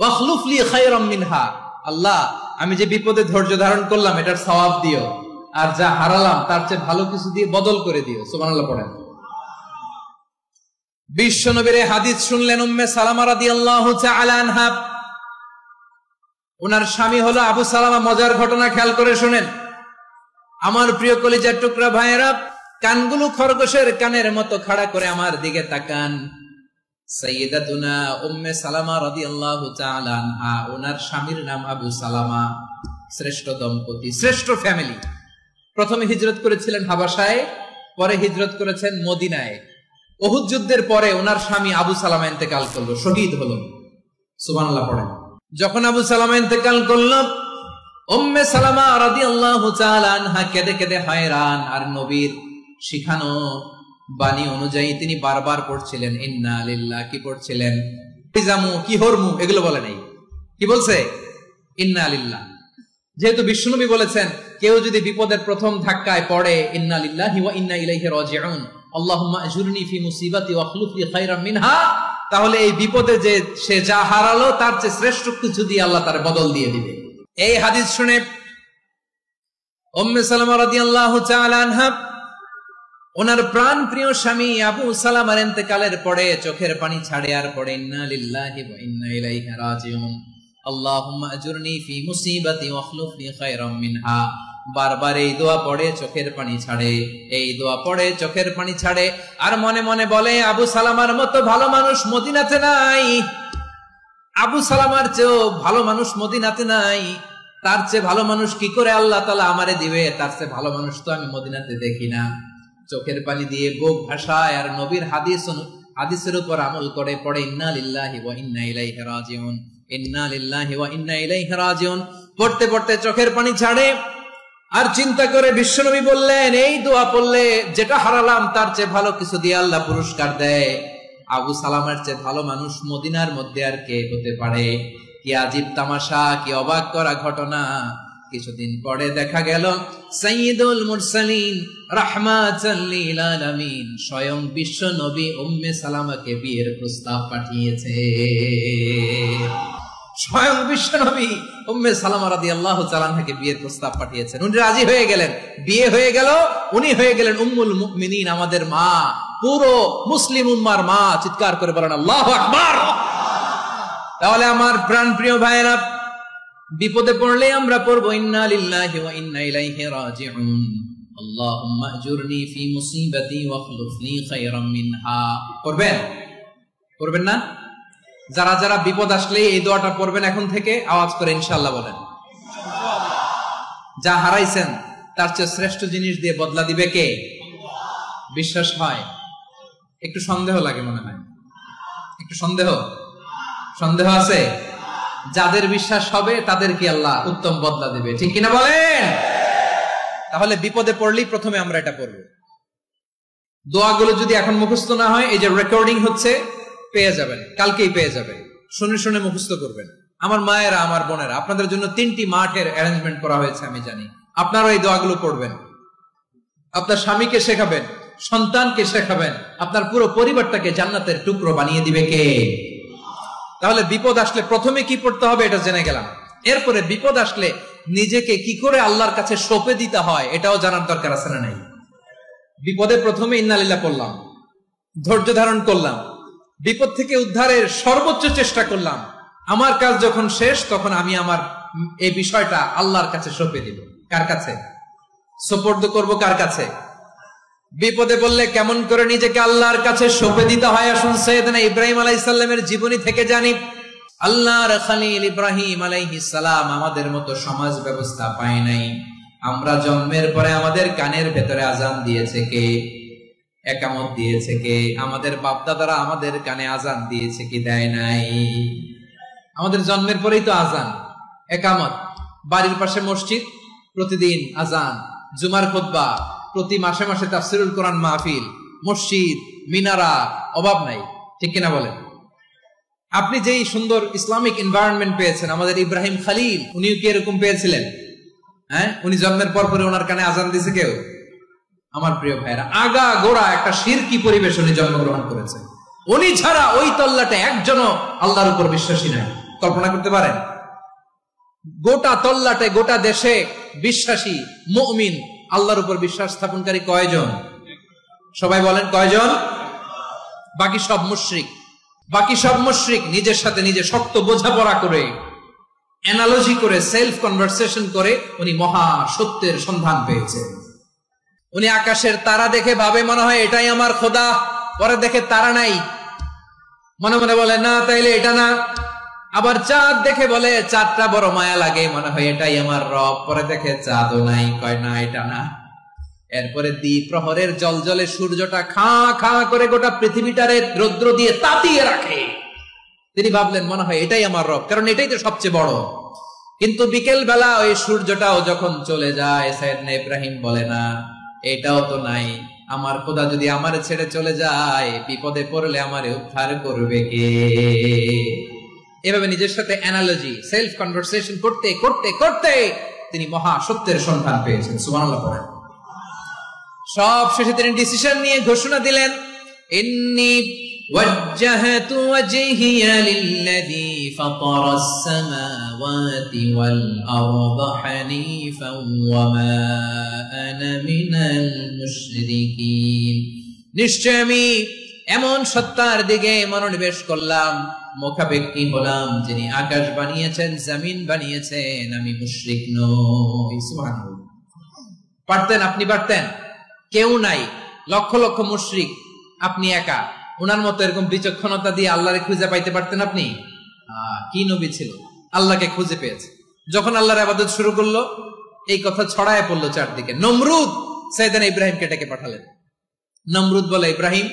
ওয়াখলুফ লি খায়রাম মিনহা। আল্লাহ, আমি যে বিপদে ধৈর্য ধারণ করলাম এটার সওয়াব দিও, আর যা হারালাম তার চেয়ে ভালো কিছু দিয়ে বদল করে দিও। সুবহানাল্লাহ পড়েন। বিশ্বনবীর হাদিস শুনলেন উম্মে সালামা রাদিয়াল্লাহু তাআলা আনহা। ওনার স্বামী হলো আবু সালামা। মজার ঘটনা খেয়াল করে শুনেন আমার প্রিয় কলিজার টুকরা ভাইয়েরা। কানগুলো খরগোশের কানের মতো খাড়া করে আমার দিকে তাকান। সাইয়্যিদাতুনা উম্মে সালামা রাদিয়াল্লাহু তাআলা আনহা, ওনার স্বামীর নাম আবু সালামা। শ্রেষ্ঠ দম্পতি, শ্রেষ্ঠ ফ্যামিলি। প্রথমে হিজরত করেছিলেন হাবাসায়, পরে হিজরত করেছেন মদিনায়। উহুদ যুদ্ধের পরে ওনার স্বামী আবু সালামা ইন্তেকাল করলো, শহীদ হলো। সুবহানাল্লাহ পড়েন। যখন আবু সালামা ইন্তেকাল করলো, উম্মে সালামা রাদিয়াল্লাহু তাআলা আনহা কেঁদে কেঁদে হয়রান। আর নবীর শিখানো বাণী অনুযায়ী তিনি বারবার পড়ছিলেন ইন্না লিল্লাহ। কি পড়ছিলেন? জামু কি হরমু এগুলো বলে নাই, কি বলছে? ইন্না লিল্লাহ। যেহেতু বিশ্বনবী বলেছেন কেউ যদি বিপদের প্রথম ধাক্কায় পড়ে ইন্না লিল্লাহি ওয়া ইন্না ইলাইহি রাজিউন, আল্লাহুম্মা আজুরনি ফি মুসিবাতি ওয়াখলুফ লি খায়রাম মিনহা, তাহলে এই বিপদে যে সে যা হারালো তার চেয়ে শ্রেষ্ঠ কিছু দিয়ে আল্লাহ তার বদল দিয়ে দিবে। এই হাদিস শুনে উম্মে সালামা রাদিয়াল্লাহু তাআলা আনহা ওনার প্রাণ প্রিয় স্বামী আবু সালামার ইন্তেকালের পরে চোখের পানি ছাড়ে আর পড়ে ইন্না লিল্লাহি ওয়া ইন্না ইলাইহি রাজিউন, আল্লাহুম্মা আজুরনি ফি মুসিবাতি ওয়াখলুফ লি খায়রাম মিনহা। বারবার এই দোয়া পড়ে চোখের পানি ছাড়ে, এই দোয়া পড়ে চোখের পানি ছাড়ে, আর মনে মনে বলে আবু সালামার মতো ভালো মানুষ মদিনাতে নাই, আবু সালামার চেয়েও ভালো মানুষ মদিনাতে নাই, তার চেয়ে ভালো মানুষ কি করে আল্লাহ তাআলা আমারে দিবে, তার চেয়ে ভালো মানুষ তো আমি মদিনাতে দেখি না। চোখের পানি দিয়ে বুক ভাসায় আর নবীর হাদিসের উপর আমল করে পড়ে ইন্না লিল্লাহি ওয়া ইন্না ইলাইহি রাজিউন, ইন্না লিল্লাহি ওয়া ইন্না ইলাইহি রাজিউন। পড়তে পড়তে চোখের পানি ছাড়ে আর চিন্তা করে বিশ্বনবী বললেন এই দোয়া পড়লে যেটা হারালাম তার চেয়ে ভালো কিছু দিয়ে আল্লাহ পুরস্কার দেয়। আবু সালামার চেয়ে ভালো মানুষ মদিনার মধ্যে আর কে হতে পারে? কি আজীব তামাশা, কি অবাক করা ঘটনা। কিছুদিন পরে দেখা গেল সাইয়্যিদুল মুরসালিন রাহমাতাল লিল আলামিন স্বয়ং বিশ্ব নবী উম্মে সালামাকে বিয়ের প্রস্তাব পাঠিয়েছে। স্বয়ং বিশ্ব নবী উম্মে সালামা রাদিয়াল্লাহু তাআলা আনহাকে বিয়ের প্রস্তাব পাঠিয়েছেন। উনি রাজি হয়ে গেলেন, বিয়ে হয়ে গেল, উনি হয়ে গেলেন উম্মুল মুমিনিন, আমাদের মা, পুরো মুসলিম উম্মার মা। চিৎকার করে বলেন আল্লাহু আকবার। তাহলে আমার প্রাণপ্রিয় ভাইয়েরা, বিপদে পড়লে আমরা পড়বো ইন্না লিল্লাহি ওয়া ইন্না ইলাইহি রাজিউন, আল্লাহুম্মা আজুরনি ফি মুসিবাতি ওয়া খলুফনি খায়রাম মিনহা। পড়বেন? পড়বেন না? যারা যারা বিপদ আসলে এই দোয়াটা পড়বেন এখন থেকে, আওয়াজ করে ইনশাআল্লাহ বলেন। যা হারাইছেন তার চেয়ে শ্রেষ্ঠ জিনিস দিয়ে বদলা দিবে কে? বিশ্বাস হয়? একটু সন্দেহ লাগে মনে হয়, একটু সন্দেহ আছে? যাদের বিশ্বাস হবে তাদের কি আল্লাহ উত্তম বদলা দিবে, ঠিক কিনা বলেন? তাহলে বিপদে পড়লেই প্রথমে আমরা এটা পড়বো। দোয়াগুলো যদি এখন মুখস্থ না হয়, এই যে রেকর্ডিং হচ্ছে, পেয়ে যাবেন, কালকেই পেয়ে যাবেন। শুনে শুনে মুখস্থ করবেন। আমার মায়েরা, আমার বোনেরা, আপনাদের জন্য 3টি মাঠের অ্যারেঞ্জমেন্ট করা হয়েছে, আমি জানি। আপনারা এই দোয়াগুলো পড়বেন, আপনার স্বামীকে শেখাবেন, সন্তানকে শেখাবেন, আপনার পুরো পরিবারটাকে জান্নাতের টুকরো বানিয়ে দিবে কে? তাহলে বিপদ আসলে প্রথমে কি পড়তে হবে এটা জেনে গেলাম। এরপরে বিপদ আসলে নিজেকে কি করে আল্লাহর কাছে সঁপে দিতে হয় এটাও জানার দরকার আছে না নাই? বিপদে প্রথমে ইন্নালিল্লাহ করলাম, ধৈর্য ধারণ করলাম, বিপদ থেকে উদ্ধারের সর্বোচ্চ চেষ্টা করলাম। আমার কাজ যখন শেষ, তখন আমি আমার এই বিষয়টা আল্লাহর কাছে সঁপে দিব। কার কাছে সুপর্দ করব? কার কাছে? বিপদে বললে কেমন করে নিজেকে আল্লাহর কাছে সঁপে দিতে হয়, আসুন সাইয়েদনা ইব্রাহিম আলাইহিস সালামের জীবনী থেকে জানি। আল্লাহর খলিল ইব্রাহিম আলাইহিস সালাম আমাদের মতো সমাজ ব্যবস্থা পায় নাই। আমরা জন্মের পরে আমাদের কানের ভেতরে আজান দিয়েছে কে? একামত দিয়েছে কে? আমাদের বাপদাদারা আমাদের কানে আজান দিয়েছে কি? দেয় নাই। আমাদের জন্মের পরেই তো আজান, একামত, বাড়ির পাশে মসজিদ, প্রতিদিন আজান, জুমার খুতবা, প্রতি মাসে মাসে তাফসিরুল কোরআন মাহফিল, মসজিদ, মিনারা, অভাব নাই, ঠিক কিনা বলেন? আপনি যেই সুন্দর ইসলামিক এনভায়রনমেন্ট পেয়েছেন, আমাদের ইব্রাহিম খলিল, উনিও কি এরকম পেয়েছিলেন? হ্যাঁ, উনি জন্মের পর পরে ওনার কানে আজান দিয়েছে কেউ? আমার প্রিয় ভাইরা, আগা গোড়া একটা শিরকি পরিবেশ উনি জন্মগ্রহণ করেছেন। উনি ছাড়া ওই তল্লাটে একজনও আল্লাহর উপর বিশ্বাসী নাই। কল্পনা করতে পারেন? গোটা তল্লাটে, গোটা দেশে বিশ্বাসী মুমিন, আল্লাহর উপর বিশ্বাস স্থাপনকারী কয়জন? সবাই বলেন কয়জন? বাকি সব মুশরিক। নিজের সাথে নিজে শক্ত বোঝাপড়া করে, অ্যানালজি করে, সেলফ কনভারসেশন করে উনি মহা সত্যের সন্ধান পেয়েছে। উনি আকাশের তারা দেখে ভাবে মনে হয় এটাই আমার খোদা, পরে দেখে তারা নাই, মনে মনে বলে না তাইলে এটা না। আবার চাঁদ দেখে বলে চাঁদটা বড় মায়া লাগে, মনে হয় এটাই আমার রব, পরে দেখে চাঁদও নাই, কয় না এটা না। এরপরে দ্বীপ প্রহরের জলজলে সূর্যটা খাঁ খাঁ করে গোটা পৃথিবীটারে রৌদ্র দিয়ে তাতিয়ে রাখে। তিনি ভাবলেন মনে হয় এটাই আমার রব, কারণ এটাই তো সবচেয়ে বড়। কিন্তু বিকেল বেলা ওই সূর্যটাও যখন চলে যায়, সাইয়েদনা ইব্রাহিম বলে না এটাও তো নাই, আমার খোদা যদি আমারে ছেড়ে চলে যায়, বিপদে পড়লে আমারে উদ্ধার করবে কে? এভাবে নিজের সাথে অ্যানালজি, সেলফ কনভারসেশন করতে করতে করতে তিনি মহা সত্যের সন্ধান পেয়েছেন। সুবহানাল্লাহ পড়েন। সব শেষে তিনি ডিসিশন নিয়ে ঘোষণা দিলেন, ইন্নী ওয়াজ্জাহতু ওয়াজহিয়া লিল্লাযী ফাতারাস সামাওয়াতি ওয়াল আরদা হানিফান ওয়া মা আনা মিনাল মুশরিকিন। নিশ্চয় আমি এমন সত্তার দিকে মনোনিবেশ করলাম, মুখাপেক্ষী হলাম, যিনি আকাশ বানিয়েছেন, জমিন বানিয়েছেন, আমি মুশরিক নই। সুবহানাল্লাহ। পারতেন, আপনি পারতেন? কেউ নাই, লক্ষ লক্ষ মুশরিক, আপনি একা। ওনার মতো এরকম বিচক্ষণতা দিয়ে আল্লাহরে খুঁজে পাইতে পারতেন আপনি? কি নবী ছিল, আল্লাহকে খুঁজে পেয়েছে। যখন আল্লাহর ইবাদত শুরু করলো, এই কথা ছড়ায় পড়লো চারদিকে। নমরুদ সাইয়েদনা ইব্রাহিমকে ডেকে পাঠালেন। নমরুদ বলে, ইব্রাহিম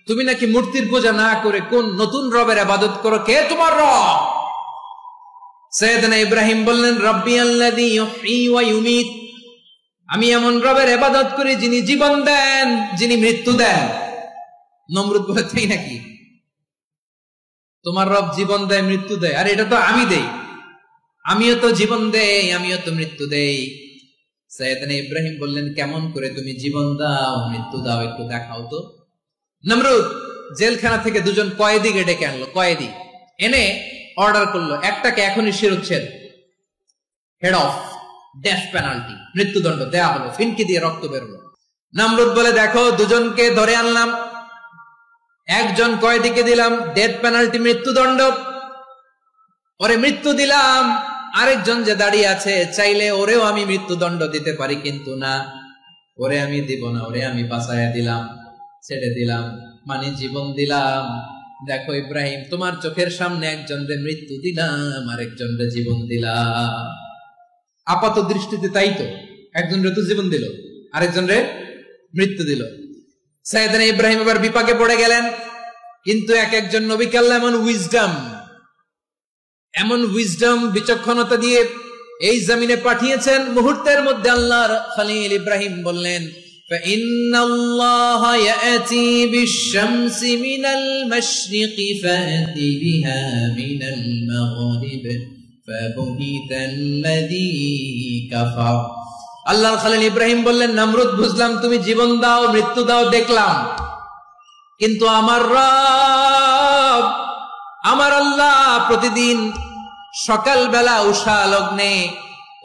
তুমি নাকি মূর্তির পূজা না করে কোন নতুন রবের ইবাদত করো, কে তোমার রব? সাইয়েদনা ইব্রাহিম বললেন, রব্বি আল্লাযী ইউহয়ী ওয়া ইউমীত, আমি এমন রবের ইবাদত করি যিনি জীবন দেন, যিনি মৃত্যু দেন। নমরুদ বলে, তাই নাকি? তোমার রব জীবন দেয় মৃত্যু দেয়, আর এটা তো আমি দেই, আমিও তো জীবন দেই, আমিও তো মৃত্যু দেই। সাইয়েদনা ইব্রাহিম বললেন, কেমন করে তুমি জীবন দাও মৃত্যু দাও, একটু দেখাও তো। নমরুদ জেলখানা থেকে দুজন কয়েদিকে ডেকে আনলো, কয়েদি এনে অর্ডার করলো, একটাকে এখনই শিরোচ্ছেদ, হেড অফ, ডেথ পেনাল্টি, মৃত্যুদণ্ড দেয়া হলো, ফিনকি দিয়ে রক্ত বেরোলো। নমরুদ বলে, দেখো দুজনকে ধরে আনলাম, একজন কয়েদিকে দিলাম ডেথ পেনাল্টি, মৃত্যুদণ্ড, ওরে মৃত্যু দিলাম, আরেকজন যে দাঁড়িয়ে আছে চাইলে ওরেও আমি মৃত্যুদণ্ড দিতে পারি, কিন্তু না, ওরে আমি দিব না, ওরে আমি বাঁচাইয়া দিলাম, ছেড়ে দিলাম, মানে জীবন দিলাম। দেখো ইব্রাহিম, তোমার চোখের সামনে একজনরে মৃত্যু দিলাম, আরেকজনরে জীবন দিলাম। আপাত দৃষ্টিতে তাই তো, একজনরে তো জীবন দিল, আরেকজনরে মৃত্যু দিল। সাইয়েদনা ইব্রাহিম এবার বিপাকে পড়ে গেলেন, কিন্তু এক একজন নবীকে আল্লাহ এমন উইজডম বিচক্ষণতা দিয়ে এই জমিনে পাঠিয়েছেন, মুহূর্তের মধ্যে আল্লাহর খলিল ইব্রাহিম বললেন, ফাইন্নাল্লাহা ইয়াতি বিশ-শামসি মিনাল মাশরিকি ফাতি বিহা মিনাল মাগরিব ফাবুহিতাল্লাযী কাফার। আল্লাহর খলিল ইব্রাহিম বললেন, নমরুদ বুঝলাম তুমি জীবন দাও মৃত্যু দাও দেখলাম, কিন্তু আমার রব, আমার আল্লাহ প্রতিদিন সকালবেলা উষা লগ্নে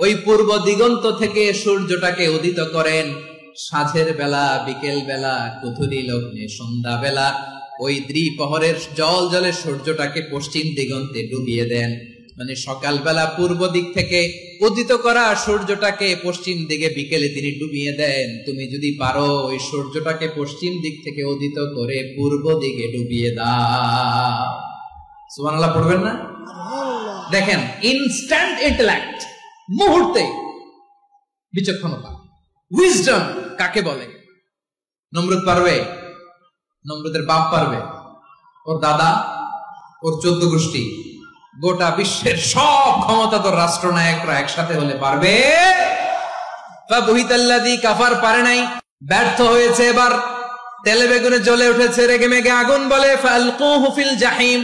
ওই পূর্ব দিগন্ত থেকে সূর্যটাকে উদিত করেন, সাঁঝের বেলা, বিকেল বেলা, কুথুরি লগ্নে, সন্ধ্যা বেলা ওই দ্বিপ্রহরের জল জলে সূর্যটাকে পশ্চিম দিগন্তে ডুবিয়ে দেন। মানে সকালবেলা পূর্ব দিক থেকে উদিত করা সূর্যটাকে পশ্চিম দিকে বিকেলে তিনি ডুবিয়ে দেন। তুমি যদি পারো ওই সূর্যটাকে পশ্চিম দিক থেকে উদিত করে পূর্ব দিকে ডুবিয়ে দাও। সুবহানাল্লাহ পড়বেন না? দেখেন, ইনস্ট্যান্ট ইন্টেলেক্ট, মুহূর্তে বিচক্ষণতা, উইজডম কাকে বলে? নমরুদ পারবে? নমরুদের বাপ পারবে? ওর দাদা, ওর 14 গোষ্ঠী, গোটা বিশ্বের সব ক্ষমতাধর রাষ্ট্রনায়করা একসাথে হলে পারবে? ফাবুহিতাল্লাযী কাফার পারে নাই, ব্যর্থ হয়েছে। এবার তেলে বেগুনে জ্বলে উঠেছে, রেগে মেগে আগুন বলে, ফালকুহু ফিল জাহিম।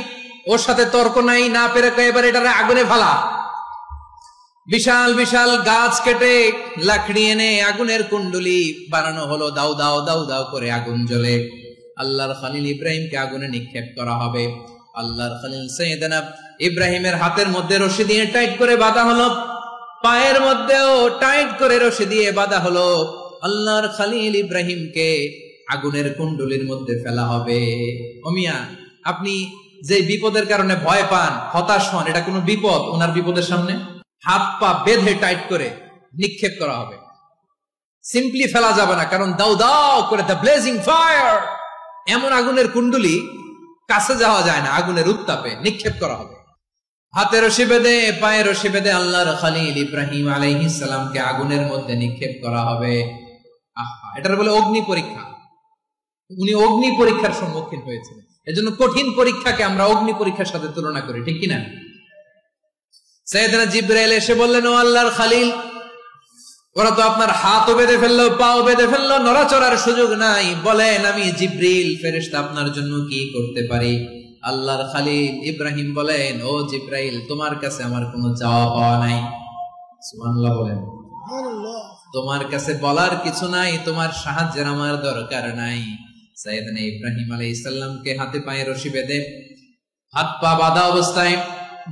ওর সাথে তর্ক নাই, না পেরে এবার এটারে আগুনে ফেলা। বিশাল বিশাল গাছ কেটে লাকড়ি এনে আগুনের কুণ্ডলি বানানো হলো, দাও দাও দাও দাও করে আগুন জ্বলে। আল্লাহর খলিল ইব্রাহিমকে আগুনে নিক্ষেপ করা হবে। আল্লাহর খলিল সাইয়েদনা ইব্রাহিমের হাতের মধ্যে রশি দিয়ে টাইট করে বাঁধা হলো, পায়ের মধ্যেও টাইট করে রশি দিয়ে বাঁধা হলো। আল্লাহর খলিল ইব্রাহিমকে আগুনের কুণ্ডলির মধ্যে ফেলা হবে। ও মিয়া, আপনি যে বিপদের কারণে ভয় পান, হতাশ হন, এটা কোনো বিপদ? ওনার বিপদের সামনে হাত পা বেঁধে টাইট করে নিক্ষেপ করা হবে। সিম্পলি ফেলা যাবে না, কারণ দাও দাও করে দ্য ব্লেজিং ফায়ার, এমন আগুনের কুণ্ডলি কাছে যাওয়া যায় না, আগুনের উত্তাপে নিক্ষেপ করা হবে। হাতে রশি বেঁধে, পায়ে রশি বেঁধে আল্লাহর খলিল ইব্রাহিম আলাইহিস সালামকে আগুনের মধ্যে নিক্ষেপ করা হবে। আহা, এটার বলে অগ্নি পরীক্ষা। উনি অগ্নি পরীক্ষার সম্মুখীন হয়েছিলেন। এজন্য কঠিন পরীক্ষাকে আমরা অগ্নি পরীক্ষার সাথে তুলনা করি, ঠিক কিনা? সাইয়েদনা জিবরাইল এসে বললেন, ও আল্লাহর খলিল, ওরা তো আপনার হাতও বেঁধে ফেললো, পাও বেঁধে ফেললো, নড়াচড়ার সুযোগ নাই, বলেন আমি জিবরিল ফেরেশতা আপনার জন্য কি করতে পারি? আল্লাহর খলিল ইব্রাহিম বলেন, ও জিবরাইল, তোমার কাছে আমার কোনো চাওয়া পাওয়া নাই। সুবহানাল্লাহ বলেন। তোমার কাছে বলার কিছু নাই, তোমার সাহায্যের আমার দরকার নাই। সাইয়েদনা ইব্রাহিম আলাইহিস সালামকে হাতে পায়ে রশি বেঁধে, হাত পা বাঁধা অবস্থায়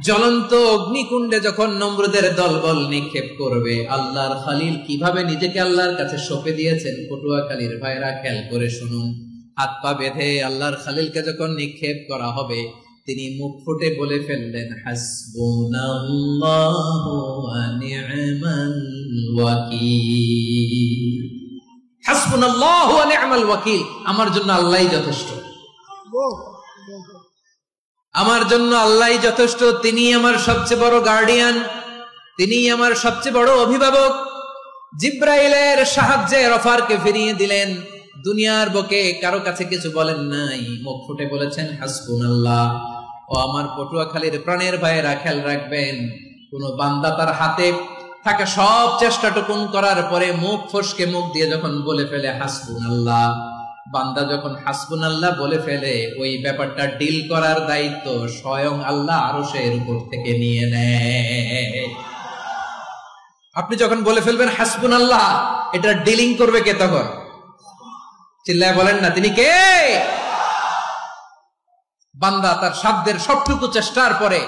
জ্বলন্ত অগ্নিকুণ্ডে যখন নমরুদের দলবল নিক্ষেপ করবে, আল্লাহর খলিল কিভাবে নিজেকে আল্লাহর কাছে সঁপে দিয়েছেন, পটুয়াখালীর ভাইরা খেয়াল করে শুনুন। হাত পা বেঁধে আল্লাহর খলিলকে যখন নিক্ষেপ করা হবে, তিনি মুখ ফুটে বলে ফেললেন, হাসবুনাল্লাহু ওয়া নি'মাল ওয়াকিল। হাসবুনাল্লাহু ওয়া নি'মাল ওয়াকিল, আমার জন্য আল্লাহই যথেষ্ট, আমার জন্য আল্লাহই যথেষ্ট। তিনি আমার সবচেয়ে বড় গার্ডিয়ান, তিনি আমার সবচেয়ে বড় অভিভাবক। জিব্রাইলের সাহায্যে অফারকে ফিরিয়ে দিলেন। দুনিয়ার বুকে কারো কাছে কিছু বলেন নাই, মুখ ফুটে বলেছেন হাসবুনাল্লাহ। ও আমার পটুয়াখালীর প্রাণের ভাইয়েরা, খেয়াল রাখবেন, কোন বান্দা তার হাতে থাকা সব চেষ্টাটুকুন করার পরে মুখ ফসকে মুখ দিয়ে যখন বলে ফেলে হাসবুনাল্লাহ, বান্দা যখন হাসবুনাল্লাহ বলে ফেলে, ওই ব্যাপারটা ডিল করার দায়িত্ব স্বয়ং আল্লাহ আরশের উপর থেকে নিয়ে নেয়। আপনি যখন বলে ফেলবেন হাসবুনাল্লাহ, এটা ডিলিং করবে কে তখন? চিল্লায় বলেন না, তিনি কে? বান্দা তার সাধ্যের সবটুকু চেষ্টার পরে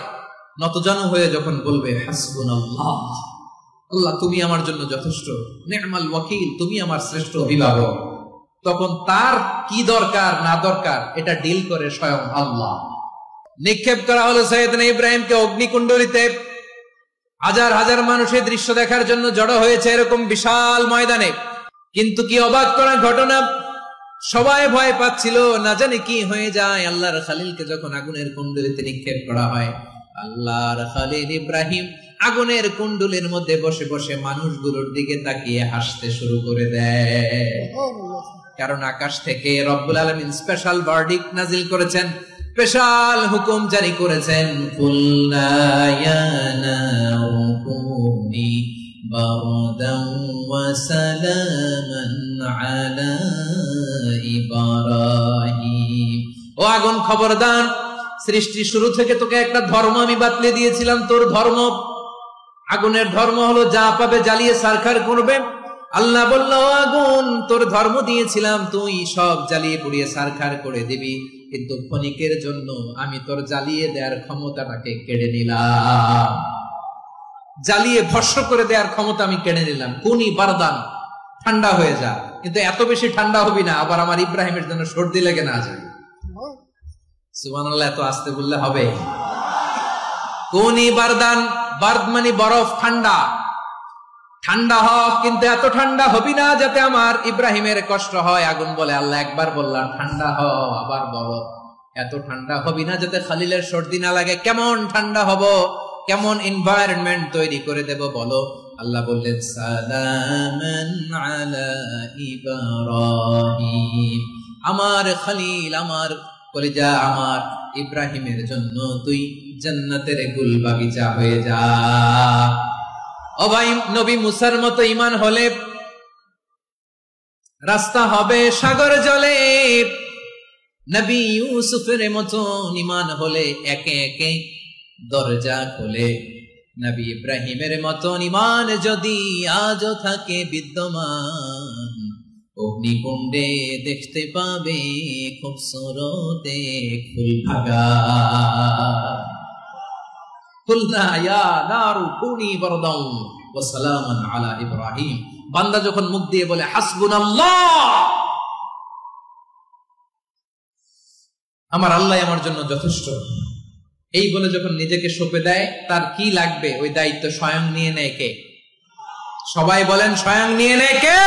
নতজানু হয়ে যখন বলবে হাসবুনাল্লাহ, আল্লাহ তুমি আমার জন্য যথেষ্ট, নি'মাল ওয়াকিল, তুমি আমার শ্রেষ্ঠ অভিভাবক, তখন তার কি দরকার না দরকার এটা ডিল করে স্বয়ং আল্লাহ। নিক্ষেপ করা হলো সাইয়েদনা ইব্রাহিমকে অগ্নিকুণ্ডলিতে। হাজার হাজার মানুষের দৃশ্য দেখার জন্য জড়ো হয়েছে এরকম বিশাল ময়দানে। কিন্তু কি অবাক করা ঘটনা, সবাই ভয় পাচ্ছিল, না জানে কি হয়ে যায়। আল্লাহর খালিলকে যখন আগুনের কুণ্ডলিতে নিক্ষেপ করা হয়, আল্লাহর খালিল ইব্রাহিম আগুনের কুণ্ডলের মধ্যে বসে বসে মানুষগুলোর দিকে তাকিয়ে হাসতে শুরু করে দেয়। কারণ আকাশ থেকে রব্বুল আলামিন স্পেশাল ভার্ডিক্ট নাজিল করেছেন, স্পেশাল হুকুম জারি করেছেন, কুলনা ইয়া নারু কুনি বারদান ওয়া সালামান আলা ইব্রাহিম। ও আগুন খবরদার, সৃষ্টি শুরু থেকে তোকে একটা ধর্ম আমি বাতলে দিয়েছিলাম, তোর ধর্ম, আগুনের ধর্ম হলো যা পাবে জ্বালিয়ে সারখার করবে। আল্লাহ বলল, আগুন তোর ধর্ম দিয়েছিলাম, তুই সব জ্বালিয়ে পুড়িয়ে সারখার করে দিবি, কিন্তু ক্ষণিকের জন্য আমি তোর জ্বালিয়ে দেওয়ার ক্ষমতাটাকে কেড়ে নিলাম, জ্বালিয়ে ভস্ম করে দেওয়ার ক্ষমতা আমি কেড়ে নিলাম। কুনি বারদান, ঠান্ডা হয়ে যা। কিন্তু এত বেশি ঠান্ডা হবি না আবার আমার ইব্রাহিমের জন্য সর্দি লেগে না যায়। সুবহানাল্লাহ, এত আস্তে বললে হবে? কুনি বারদান, বারদ মানে বরফ, ঠান্ডা, ঠান্ডা হ, কিন্তু এত ঠান্ডা হবি না যাতে আমার ইব্রাহিমের কষ্ট হয়। আগুন বলে, আল্লাহ একবার বললাম ঠান্ডা হ, আবার বলো এত ঠান্ডা হবি না যাতে খালিলের সর্দি না লাগে। কেমন ঠান্ডা হব, কেমন এনভায়রনমেন্ট তৈরি করে দেব বলো? আল্লাহ বললেন, সালামান আলা ইব্রাহিম, আমার খালিল, আমার কলিজা, আমার ইব্রাহিমের জন্য তুই জান্নাতের গুল বাগিচা হয়ে যা। ও ভাই, নবী মুসার মতো ঈমান হলে রাস্তা হবে সাগর জলে, নবী ইউসুফের মতো ঈমান হলে একে একে দরজা খোলে। নবী ইব্রাহিমের মতো ঈমান যদি আজও থাকে বিদ্যমান, অগ্নিকুণ্ডে দেখতে পাবে খুবসুরত এক ফুলভাগা। কুলনা ইয়া নারু কুনি বারদান ওয়া সালামান আলা ইব্রাহিম। বান্দা যখন মুখ দিয়ে বলে হাসবুনাল্লাহ, আমার আল্লাহ আমার জন্য যথেষ্ট, এই বলে যখন নিজেকে সঁপে দেয়, তার কি লাগবে ওই দায়িত্ব স্বয়ং নিয়ে নেয় কে? সবাই বলেন, স্বয়ং নিয়ে নেয় কে?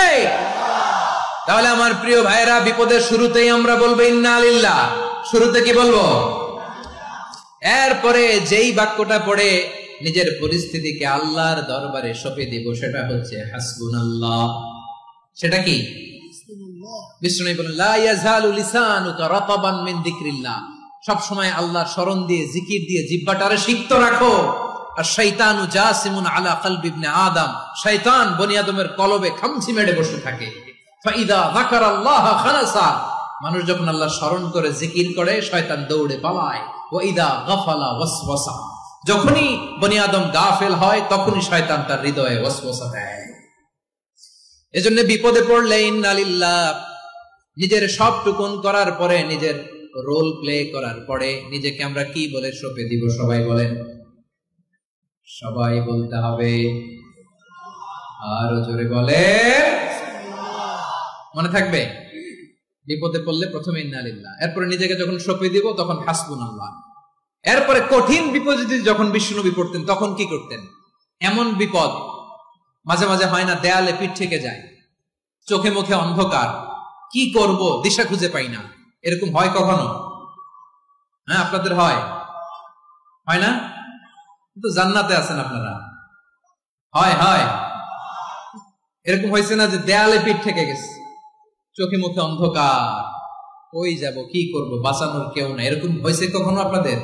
তাহলে আমার প্রিয় ভাইরা, বিপদের শুরুতেই আমরা বলবো ইন্না লিল্লাহ। শুরুতে কি বলবো? এরপরে যেই বাক্যটা পড়ে নিজের পরিস্থিতিকে আল্লাহর দরবারে সঁপে দিব, সেটা হচ্ছে হাসবুনাল্লাহ। সেটা কি? বিষ্ণু বলেন, লা ইয়াজালু লিসানুকা রাতাবান মিন যিকরিল্লাহ, সব সময় আল্লাহর স্মরণ দিয়ে, জিকির দিয়ে জিহ্বাটারে সিক্ত রাখো। আর শয়তানু জাসিমুন আলা কলবি ইবনে আদম, শয়তান বনি আদমের কলবে খামচি মেরে বসে থাকে। ফাইদা যাকারাল্লাহ খালাসা, মানুষ যখন আল্লাহ স্মরণ করে, জিকির করে, শয়তান দৌড়ে পালায়। ওয়া ইদা গাফালা ওয়াসওয়াসা, যখনই বনি আদম গাফেল হয় তখনই শয়তান তার হৃদয়ে ওয়াসওয়াসা দেয়। এজন্য বিপদে পড়লে ইন্না লিল্লাহ, নিজের সবটুকুন করার পরে, নিজের রোল প্লে করার পরে নিজেকে আমরা কি বলে সঁপে দিব? সবাই বলেন, সবাই বলতে হবে, আরো জোরে বলে, মনে থাকবে? বিপদে পড়লে প্রথমে ইন্না লিল্লাহ, এরপরে নিজেকে যখন সঁপে দিব তখন হাসবুনাল্লাহ। এরপরে কঠিন বিপদে যখন বিষ্ণুনবী পড়তেন তখন কি করতেন? এমন বিপদ মাঝে মাঝে হয় না, দেয়ালে পিঠ থেকে যায়, চোখে মুখে অন্ধকার, কি করব দিশা খুঁজে পাই না, এরকম হয় কখনো? হ্যাঁ, আপনাদের হয়? হয় না? কিন্তু জান্নাতে আছেন আপনারা। হয় হয় এরকম হয়েছে না যে দেয়ালে পিঠ থেকে গেছে, চোখে মুখে অন্ধকার, কই যাব, কি করব, বাঁচানোর কেউ না, এরকম হয়েছে কখনো আপনাদের?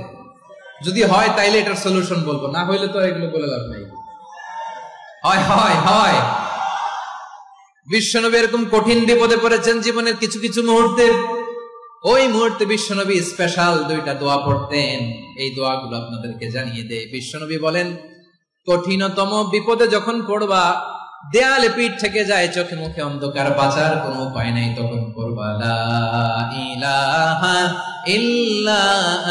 যদি হয় তাইলে এটার সলিউশন বলবো, না হইলে তো এগুলো বলে লাভ নাই। হয় হয় হয় বিশ্বনবী এরকম কঠিন বিপদে পড়েছেন জীবনের কিছু কিছু মুহূর্তে, ওই মুহূর্তে বিশ্বনবী স্পেশাল 2টা দোয়া পড়তেন। এই দোয়াগুলো আপনাদেরকে জানিয়ে দেয়। বিশ্বনবী বলেন, কঠিনতম বিপদে যখন পড়বা, দেয়ালে পিঠ থেকে যায়, চোখে মুখে অন্ধকার, বাঁচার কোনো উপায় নাই, তখন পড়বা লা ইলাহা ইল্লা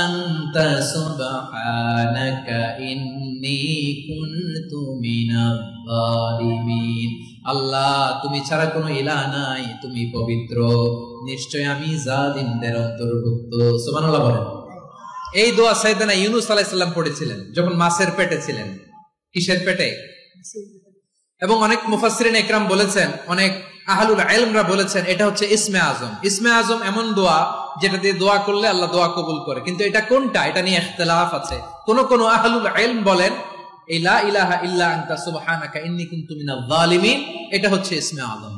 আনতা সুবহানাকা ইন্নী কুনতু মিনাজ জালিমিন। আল্লাহ, তুমি ছাড়া কোনো ইলাহ নাই, তুমি পবিত্র, নিশ্চয় আমি জালিমদের অন্তর্ভুক্ত। সুবহানাল্লাহ বলেন। এই দোয়া সাইয়েদনা ইউনূস আলাইহিস সালাম পড়েছিলেন যখন মাছের পেটে ছিলেন। কিসের পেটে? এবং অনেক মুফাসসিরিন ইকরাম বলেছেন, অনেক আহলুল ইলমরা বলেছেন, এটা হচ্ছে ইসমে আজম। ইসমে আজম এমন দোয়া যেটা দিয়ে দোয়া করলে আল্লাহ দোয়া কবুল করে, কিন্তু এটা কোনটা, এটা নিয়ে ইখতিলাফ আছে। কোন কোন আহলুল ইলম বলেন এই লা ইলাহা ইল্লা আনতা সুবহানাকা ইন্নী কুনতু মিনাজ জালিমিন, এটা হচ্ছে ইসমে আজম।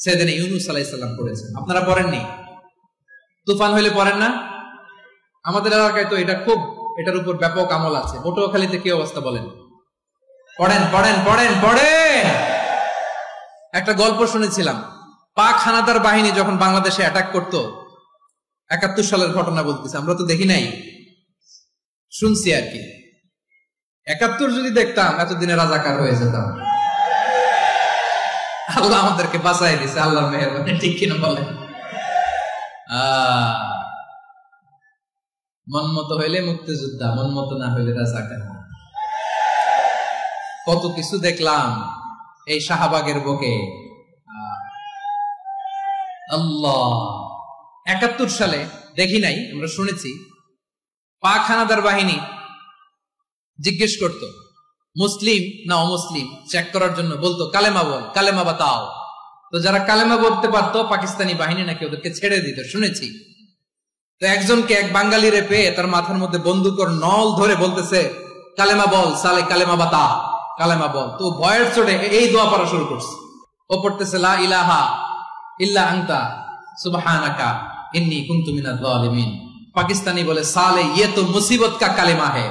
সাইয়েদনা ইউনূস আলাইহিস সালাম পড়েছেন। আপনারা পড়েননি? তুফান হইলে পড়েন না? আমাদের এলাকায় তো এটা খুব, এটার উপর ব্যাপক আমল আছে। পটুয়াখালীতে কি অবস্থা বলেন? পড়েন পড়েন পড়েন পড়েন। একটা গল্প শুনেছিলাম, পাক হানাদার বাহিনী যখন বাংলাদেশে অ্যাটাক করতো, 71 সালের ঘটনা বলতেছে, আমরা তো দেখি নাই, শুনছি আর কি। 71 যদি দেখতাম এতদিনে রাজাকার হয়ে যেতাম। আল্লাহ আমাদেরকে বাঁচাই দিছে, আল্লাহর মেহেরবানি, ঠিক কিনা বলেন? মন মতো হইলে মুক্তিযোদ্ধা, মন মতো না হইলে রাজাকার। কত কিছু দেখলাম এই শাহবাগের বুকে। আল্লাহ, 71 সালে দেখি নাই, আমরা শুনেছি, পাক হানাদার বাহিনী জিজ্ঞেস করত মুসলিম না অমুসলিম চেক করার জন্য, বলতো কালেমা বল, কালেমা বাতাও। তো যারা কালেমা বলতে পারতো পাকিস্তানি বাহিনী নাকি ওদেরকে ছেড়ে দিত, শুনেছি। তো একজনকে, এক বাঙালিরে পেয়ে তার মাথার মধ্যে বন্দুকের নল ধরে বলতেছে কালেমা বল সালে, কালেমা বাতা, কালেমা বল। তো ভয়ের চোটে এই দোয়া পড়া শুরু করছে। ও পড়তেছে লা ইলাহা ইল্লা আনতা সুবহানাকা ইন্নী কুনতু মিনাজ জালিমিন। পাকিস্তানি বলে সালে ये तो मुसीबत का কালেমা है,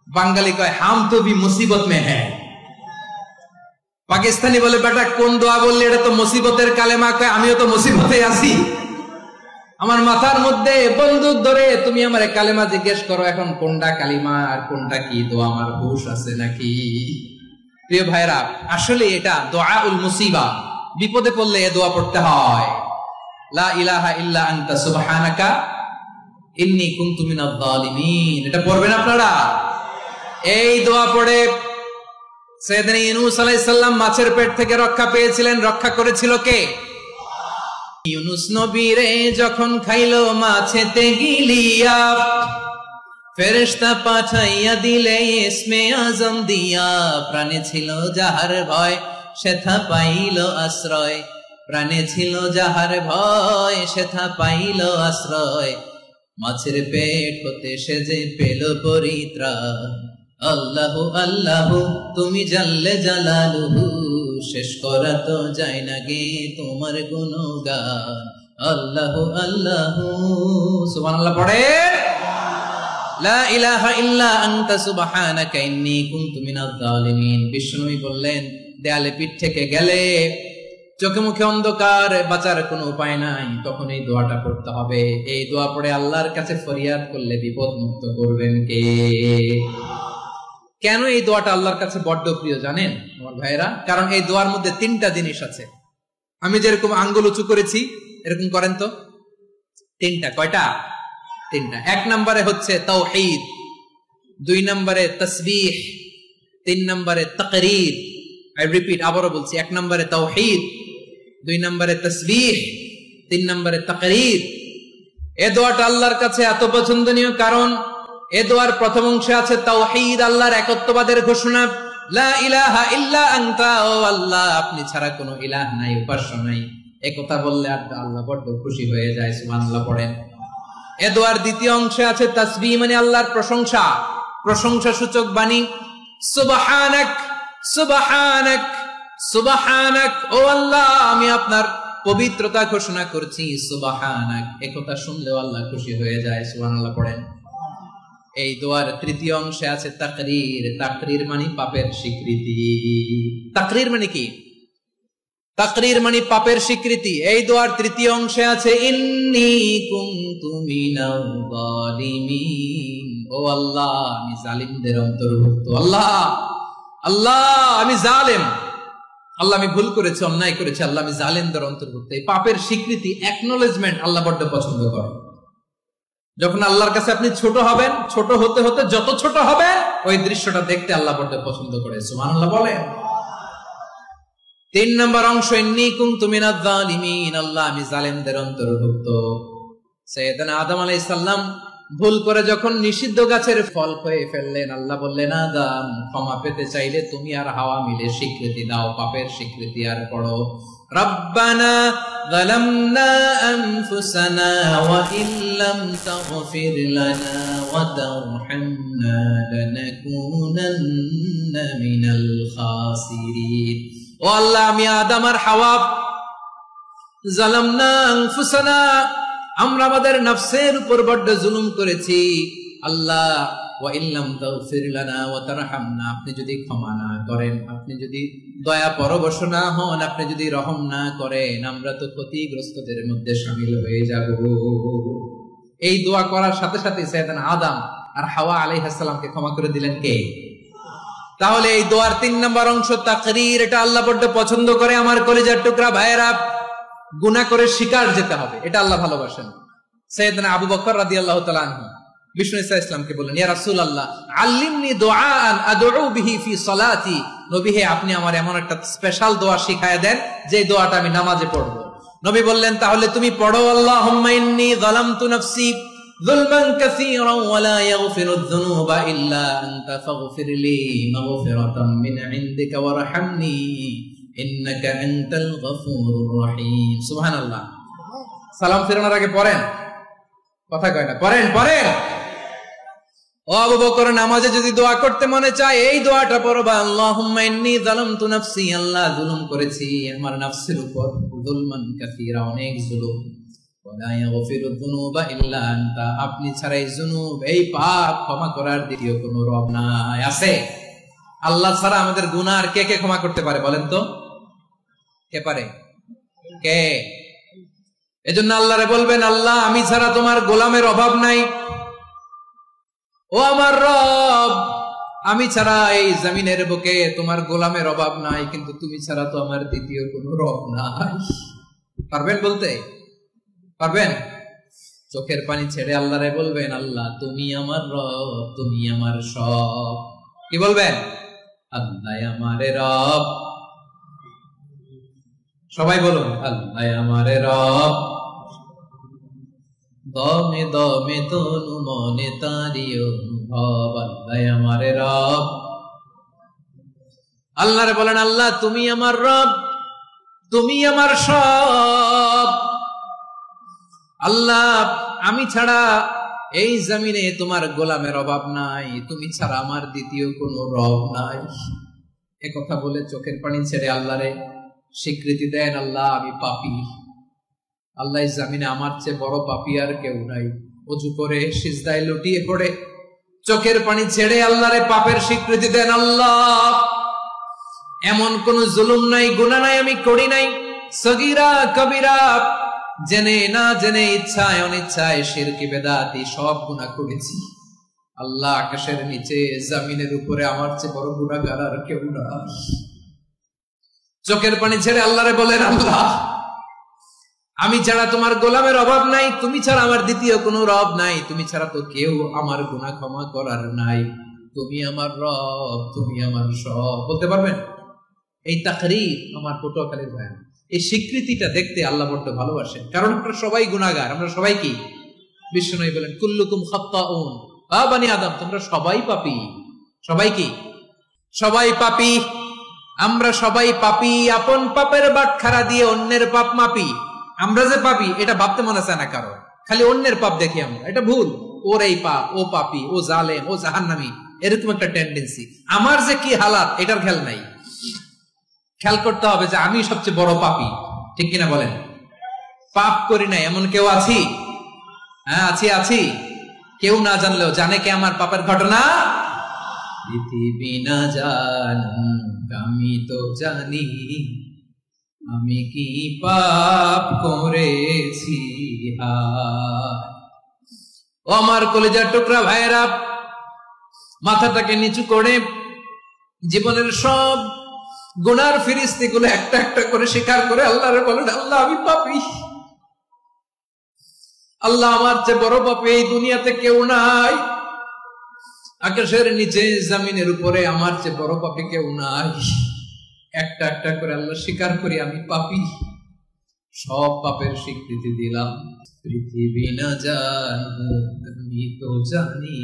বাঙালি কয় হাম তো ভি মুসিবত মে হ্যায়। পাকিস্তানি বলে বেটা কোন দোয়া বললি, এটা তো মুসিবতের কালেমা। কয় আমিও তো মুসিবতে আছি, আমার মাথার মধ্যে বন্দুক ধরে তুমি আমার কালেমা জিজ্ঞেস করো, এখন কোনটা কালিমা আর কোনটা কি দোয়া, আমার হুঁশ আছে নাকি? প্রিয় ভাইরা, আসলে এটা দুআউল মুসিবা, বিপদে পড়লে এ দোয়া পড়তে হয়। লা ইলাহা ইল্লা আনতা সুবহানাকা ইন্নী কুনতু মিনাজ জালিমিন, এটা পড়বেন আপনারা। এই দোয়া পড়ে সাইয়েদনা ইউনূস আলাইহিস সালাম মাছের পেট থেকে রক্ষা পেয়েছিলেন। রক্ষা করেছিল কে? ইউনূস নবীরে যখন খাইলো মাছেতে গিলিয়া, ফেরেশতা পাঠাইয়া দিলে ইসমে আজম দিয়া। প্রাণে ছিল যাহার ভয়, সেথা পাইল আশ্রয়। প্রাণে ছিল যাহার ভয়, সেথা পাইল আশ্রয়। মাছের পেট হতে সে যে পেল পরিত্রাণ। আল্লাহু আল্লাহু তুমি জাল্লে জালালুহু, শেষ করা তো যায় না গে তোমার গুণগান। আল্লাহু আল্লাহু, সুবহানাল্লাহ পড়ে। লা ইলাহা ইল্লা আনতা সুবহানাকা ইন্নী কুনতু মিনাজ জালিমিন। বিশ্বনবী বললেন, দেয়ালে পিঠ থেকে গেলে, চোখে মুখে অন্ধকার, বাঁচার কোনো উপায় নাই, তখন এই দোয়াটা পড়তে হবে। এই দোয়া পড়ে আল্লাহর কাছে ফরিয়াদ করলে বিপদ মুক্ত করবেন কে? কেন এই দোয়াটা আল্লাহর কাছে বড্ড প্রিয় জানেন আমার ভাইরা? কারণ এই দোয়ার মধ্যে 3টা জিনিস আছে। আমি যেরকম আঙ্গুল উঁচু করেছি, এরকম করেন তো। 3টা। কয়টা? 3টা। 1 নম্বরে হচ্ছে তাওহীদ, 2 নম্বরে তাসবিহ, 3 নম্বরে তাকরীর। আই রিপিট, আবারও বলছি, 1 নম্বরে তাওহীদ, 2 নম্বরে তাসবিহ, 3 নম্বরে তাকরীর। এই দোয়াটা আল্লাহর কাছে এত পছন্দনীয় কারণ এ দোয়ার প্রথম অংশে আছে তাওহীদ, আল্লাহর একত্ববাদের ঘোষণা। লা ইলাহা ইল্লা আনতা, ও আল্লাহ আপনি ছাড়া কোনো ইলাহ নাই, উপাস্য নাই। এই কথা বললে আল্লাহ বড় খুশি হয়ে যায়, সুবহানাল্লাহ পড়েন। এ দোয়ার দ্বিতীয় অংশে আছে তাসবিহ, মানে আল্লাহর প্রশংসা, প্রশংসা সূচক বাণী। সুবহানাক সুবহানাক সুবহানাক, ও আল্লাহ আমি আপনার পবিত্রতা ঘোষণা করছি, সুবহানাক। এই কথা শুনলেও আল্লাহ খুশি হয়ে যায়, সুবহানাল্লাহ পড়েন। এই দোয়ার তৃতীয় অংশে আছে তাকরীর। তাকরীর মানে পাপের স্বীকৃতি। তাকরীর মানে কি? তাকরীর মানে পাপের স্বীকৃতি। এই দোয়ার তৃতীয় অংশে আছে ইন্নী কুনতু মিনাল যালিমিন, ও আল্লাহ আমি জালিমদের অন্তর্ভুক্ত। আল্লাহ আল্লাহ আমি জালেম, আল্লাহ আমি ভুল করেছি, অন্যায় করেছি, আল্লাহ আমি জালেমদের অন্তর্ভুক্ত। এই পাপের স্বীকৃতি, অ্যাকনোলেজমেন্ট আল্লাহ বড্ড পছন্দ করেন। যখন আল্লাহর কাছে আপনি ছোট হবেন, ছোট হতে হতে যত ছোট হবেন ওই দৃশ্যটা দেখতে আল্লাহ বড্ড পছন্দ করে। সুবহানাল্লাহ বলেন। 3 নম্বর অংশ ইন্নী কুনতু মিনাজ যালিমিন, আল্লাহ আমি জালেমদের অন্তর্ভুক্ত। সাইয়েদনা আদম আলাইহিস সালাম ভুল করে যখন নিষিদ্ধ গাছের ফল খেয়ে ফেললেন, আল্লাহ বললেন আদম ক্ষমা পেতে চাইলে তুমি আর হাওয়া মিলে স্বীকৃতি দাও, পাপের স্বীকৃতি আর পড়ো রব্বানা যালামনা আনফুসানা ওয়া ইল্লাম তাগফির লানা ওয়া তারহামনা লানাকুনান্না মিনাল খাসিরিন। ও আল্লাহ আমি আদম আর হাওয়া যালামনা আনফুসানা, আমরা আমাদের নফসের উপর বড্ড জুলুম করেছি। আল্লাহ ওয়া ইল্লাম তাগফির লানা ওয়া তারহামনা, আপনি যদি ক্ষমা না করেন, আপনি যদি দয়া পরবশ না হন, আপনি যদি রহম না করেন, আমরা তো ক্ষতিগ্রস্তদের মধ্যে শামিল হয়ে যাব। এই দোয়া করার সাথে সাথে সাইয়েদনা আদম আর হাওয়া আলাইহিস সালামকে ক্ষমা করে দিলেন কে? তাহলে এই দোয়ার 3 নম্বর অংশ তাকরীর, এটা আল্লাহ বড্ড পছন্দ করে। আমার কলিজার টুকরা ভাইয়েরা, গুনাহ করে শিকার যেতে হবে, এটা আল্লাহ ভালোবাসেন। সাইয়েদনা আবু বকর রাদিয়াল্লাহু তাআলা আনহু বিষ্ণু ইসা ইসলামকে বললেন, ইয়া রাসূলুল্লাহ আল্লিমনি দুআআন আদউ বিহি ফি সালাতি, নবী হে আপনি আমার এমন একটা স্পেশাল দোয়া শিখায়া দেন যে দোয়াটা আমি নামাজে পড়ব। নবী বললেন তাহলে তুমি পড়ো আল্লাহুম্মা ইন্নী যালামতু নাফসি যুলমান কাসীরান ওয়া লা ইয়াগফিরুয যুনুবা ইল্লা আনতা ফাগফিরলি মাগফিরাতাম মিন ইনদিকা ওয়ারহামনি ইন্নাকা আনতাল গফুরুর রহিম। সুবহানাল্লাহ। সালাম ফেরানোর আগে পড়েন, কথা কয় না, পড়েন পড়েন। ও আবু বকর, নামাজে যদি দোয়া করতে মনে চায় এই দোয়াটা পড়বা, আল্লাহুম্মা ইন্নী যালামতু নাফসি, আল্লাহ জুলুম করেছি আমার নফসের উপর, যুলমান কাসীরা, অনেক জুলুম, ওয়া লা ইয়াগফিরুয যুনুবা ইল্লা আনতা, আপনি ছাড়া এই জুনুব, এই পাপ ক্ষমা করার দ্বিতীয় কোনো রব নাই। আছে? আল্লাহ ছাড়া আমাদের গুনাহ আর কে কে ক্ষমা করতে পারে বলেন তো? কে পারে? কে? এজন্য আল্লাহরে বলবেন, আল্লাহ আমি ছাড়া তোমার গোলামের অভাব নাই, ও আমার রব আমি ছাড়া এই জমিনের বুকে তোমার গোলামের অভাব নাই, কিন্তু তুমি ছাড়া তো আমার দ্বিতীয় কোনো রব নাই। পারবেন বলতে? পারবেন? চোখের পানি ছেড়ে আল্লাহরে বলবেন, আল্লাহ তুমি আমার রব, তুমি আমার সব। কি বলবেন? আল্লাহ আমারে রব। সবাই বলুন, আল্লাহ আমারে রব, দমে দমে তনু মনে তারি অনুভব, আল্লাহ আমারে রব। আল্লাহরে বলেন, আল্লাহ তুমি আমার রব, তুমি আমার সব। আল্লাহ আমি ছাড়া এই জমিনে তোমার গোলামের অভাব নাই, তুমি ছাড়া আমার দ্বিতীয় কোনো রব নাই। এ কথা বলে চোখের পানি ছেড়ে আল্লাহরে স্বীকৃতি দেন, আল্লাহ আমি পাপী, আল্লাহ জামিনে আমার চেয়ে বড় পাপী আর কেউ নাই। ওযু করে সিজদায় লুটিয়ে পড়ে চোখের পানি ছেড়ে আল্লাহরে পাপের স্বীকৃতি দেন, আল্লাহ এমন কোন জুলুম নাই, গুনাহ নাই আমি করি নাই, সগীরা কবিরা, জেনে না জেনে, ইচ্ছায় অনিচ্ছায়, শিরকি বেদাতি সব গুনাহ করেছি। আল্লাহ আকাশের নিচে জমিনের উপরে আমার চেয়ে বড় গুনাহগার আর কেউ নাই। চোখের পানি ছেড়ে আল্লাহরে বলেন, আল্লাহ আমি ছাড়া তোমার গোলামের অভাব নাই, তুমি ছাড়া আমার দ্বিতীয় কোনো রব নাই, তুমি ছাড়া তো কেউ আমার গুনাহ ক্ষমা করার নাই, তুমি আমার রব, তুমি আমার সব। বলতে পারবেন? এই তাকরীর আমার পটুয়াখালীর ভাই, এই স্বীকৃতিটা দেখতে আল্লাহ বড্ড ভালোবাসেন, কারণ আমরা সবাই গুনাহগার। আমরা সবাই কি? বিশ্বনবী বলেন, কুল্লুকুম খাত্তাউন, আ বনি আদম তোমরা সবাই পাপী। সবাই কি? সবাই পাপী। আমরা সবাই পাপী, আপন পাপের বাটখারা দিয়ে অন্যের পাপ মাপি। আমরা যে পাপী এটা ভাবতে মনে চায় না কারো, খালি অন্যের পাপ দেখি আমরা, এটা ভুল। ওর এই পাপ, ও পাপী, ও জালেম, ও জাহান্নামী, এরকম একটা টেন্ডেন্সি। আমার যে কি হালাত এটার খেয়াল নাই। খেয়াল করতে হবে যে আমি সবচেয়ে বড় পাপী, ঠিক কিনা বলেন? পাপ করি না এমন কেউ আছি? হ্যাঁ আছি, আছি। কেউ না জানলেও জানে কে আমার পাপের ঘটনা? পৃথিবী না জানুক আমি তো জানি, আমি কি পাপ করেছি ও আমার কলিজার টুকরা ভাইয়েরা, মাথাটাকে নিচু করে জীবনের সব গুনার ফিরিস্তিগুলো একটা একটা করে স্বীকার করে আল্লাহরে বলেন, আল্লাহ আমি পাপী, আল্লাহ আমার চেয়ে বড় পাপী এই দুনিয়াতে কেউ নাই, আকাশের নিচে জমিনের উপরে আমার চেয়ে বড় পাপী কেউ নাই। একটা একটা করে আল্লাহ স্বীকার করি আমি পাপী, সব পাপের স্বীকৃতি দিলাম। পৃথিবী না জানুক আমি তো জানি,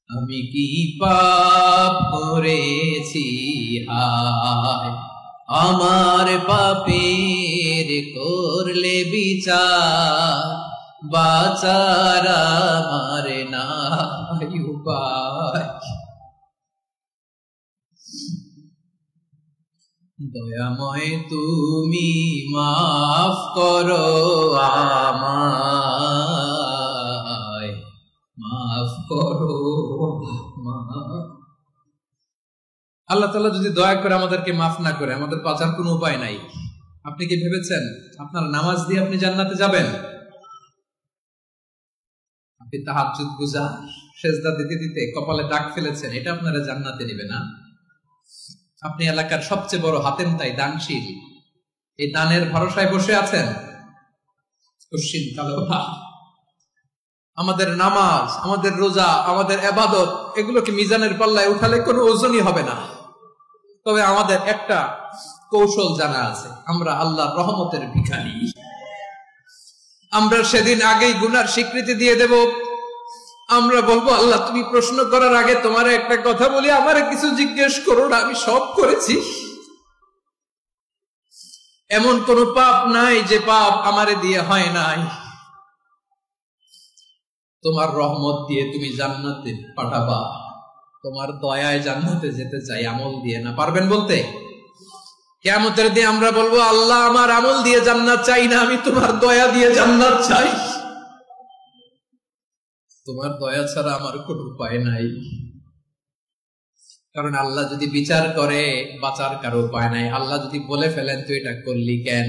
আমি কি পাপ করেছি হায়, আমার পাপের করলে বিচার, বাঁচার আমার নাই উপায়। দয়াময় তুমি মাফ করো আমায়, মাফ করো। আল্লাহ তাআলা যদি দয়া করে আমাদেরকে মাফ না করে, আমাদের বাঁচার কোনো উপায় নাই। আপনি কি ভেবেছেন আপনার নামাজ দিয়ে আপনি জান্নাতে যাবেন? আপনি তাহাজ্জুদ গুজার, সেজদা দিতে দিতে কপালে দাগ ফেলেছেন, এটা আপনারা জান্নাতে নেবে না। আপনি এলাকার সবচেয়ে বড় হাতেম তাই দানশীল, এই দানের ভরসায় বসে আছেন। আমাদের নামাজ, আমাদের রোজা, আমাদের ইবাদত, এগুলোকে মিজানের পাল্লায় উঠালে কোনো ওজনই হবে না। তবে আমাদের একটা কৌশল জানা আছে, আমরা আল্লাহর রহমতের ভিখারি। আমরা সেদিন আগেই গুনার স্বীকৃতি দিয়ে দেব। আমরা বলবো, আল্লাহ তুমি প্রশ্ন করার আগে তোমার একটা কথা বলি, আমারে কিছু জিজ্ঞেস করো না, আমি সব করেছি। এমন কোন পাপ নাই যে পাপ আমারে দিয়ে হয় নাই। তোমার রহমত দিয়ে তুমি জান্নাতে পাঠাবা, তোমার দয়ায় জান্নাতে যেতে চাই, আমল দিয়ে না। পারবেন বলতে? কিয়ামতের দিন আমরা বলবো, আল্লাহ আমার আমল দিয়ে জান্নাত চাই না, আমি তোমার দয়া দিয়ে জান্নাত চাই। তোমার দয়া ছাড়া আমার কোন উপায় নাই। কারণ আল্লাহ যদি বিচার করে, বাঁচার কারো উপায় নাই। আল্লাহ যদি বলে ফেলেন তুই এটা করলি কেন,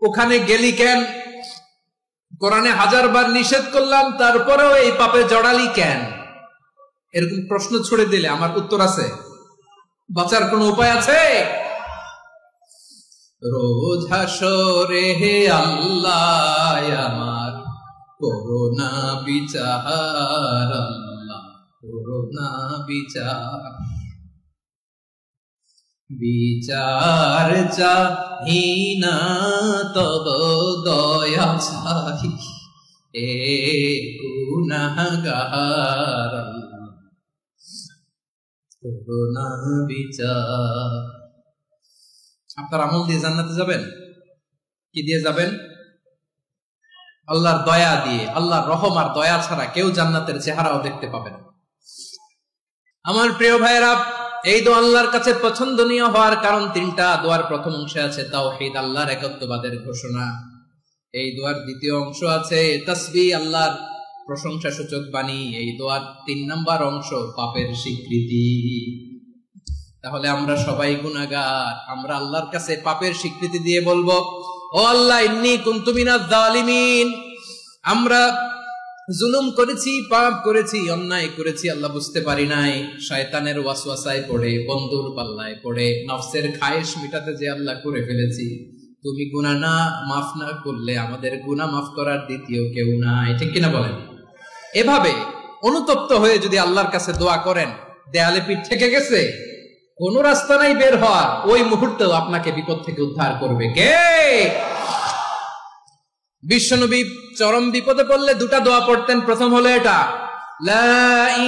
ওখানে গেলি কেন, কোরআনে 1000 বার নিষেধ করলাম তারপরেও এই পাপে জড়ালি কেন, এরকম প্রশ্ন ছুড়ে দিলে আমার উত্তর আছে? বাঁচার কোন উপায় আছে? রোজ হাসরে হে আল্লাহ আমার করোনা বিচার, আল্লাহ করোনা বিচার, বিচার চাহি না তব দয়া চাহি, এ গুনাহগার আল্লাহ করোনা বিচার। আপনার আমল দিয়ে জান্নাতে যাবেন? কি দিয়ে যাবেন? আল্লাহর দয়া দিয়ে। আল্লাহর রহম আর দয়া ছাড়া কেউ জান্নাতের চেহারাও দেখতে পাবে না। আমার প্রিয় ভাইয়েরা, এই দোয়া আল্লাহর কাছে পছন্দনীয় হওয়ার কারণ 3টা। দোয়ার প্রথম অংশে আছে তাওহীদ, আল্লাহর একত্ববাদের ঘোষণা। এই দোয়ার দ্বিতীয় অংশ আছে তাসবিহ, আল্লাহর প্রশংসা সূচক বাণী। এই দোয়ার 3 নম্বর অংশ পাপের স্বীকৃতি। তাহলে আমরা সবাই গুনাহগার। আমরা আল্লাহর কাছে পাপের স্বীকৃতি দিয়ে বলবো, ও আল্লাহ ইন্নী কুনতু মিনাজ জালিমিন, আমরা জুলুম করেছি, পাপ করেছি, অন্যায় করেছি, আল্লাহ বুঝতে পারি নাই, শয়তানের ওয়াসওয়াসায় পড়ে, বন্ধুর পাল্লায় পড়ে, নফসের খায়েশ মিটাতে যে আল্লাহ করে ফেলেছি। তুমি গুনাহ না মাফ না করলে আমাদের গুনাহ মাফ করার দ্বিতীয় কেউ নাই। ঠিক কিনা বলেন? এভাবে অনুতপ্ত হয়ে যদি আল্লাহর কাছে দোয়া করেন, দেয়ালে পিঠ থেকে গেছে, কোন রাস্তা নাই বের হওয়ার, ওই মুহূর্তেও আপনাকে বিপদ থেকে উদ্ধার করবে কে? বিশ্বনবী চরম বিপদে পড়লে 2টা দোয়া পড়তেন। প্রথম হলো এটা, লা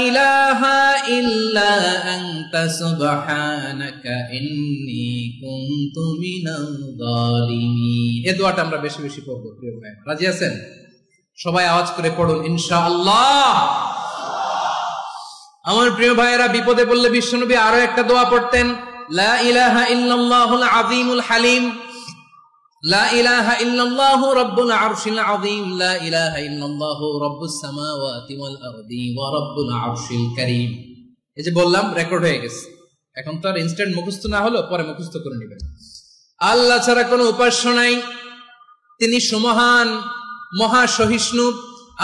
ইলাহা ইল্লা আনতা সুবহানাকা ইন্নী কুনতু মিনাল জালিমিন। এই দোয়াটা আমরা বেশি বেশি পড়ব প্রিয় ভাই। রাজি আছেন? সবাই আওয়াজ করে পড়ুন ইনশাআল্লাহ। আমার প্রিয় ভাইয়েরা, বিপদে পড়লে বিশ্বনবী আরো একটা দোয়া পড়তেন, লা ইলাহা ইল্লাল্লাহুল আযীমুল হালিম, লা ইলাহা ইল্লাল্লাহু রাব্বুল আরশিল আযীম, লা ইলাহা ইল্লাল্লাহু রাব্বুস সামাওয়াতি ওয়াল আরদি ওয়া রাব্বুল আরশিল কারীম। এই যে বললাম, রেকর্ড হয়ে গেছে। এখন তো আর ইনস্ট্যান্ট মুখস্থ না হলো, পরে মুখস্থ করে নেবেন। আল্লাহ ছাড়া কোনো উপাস্য নাই, তিনি সুমহান, মহা সহিষ্ণু।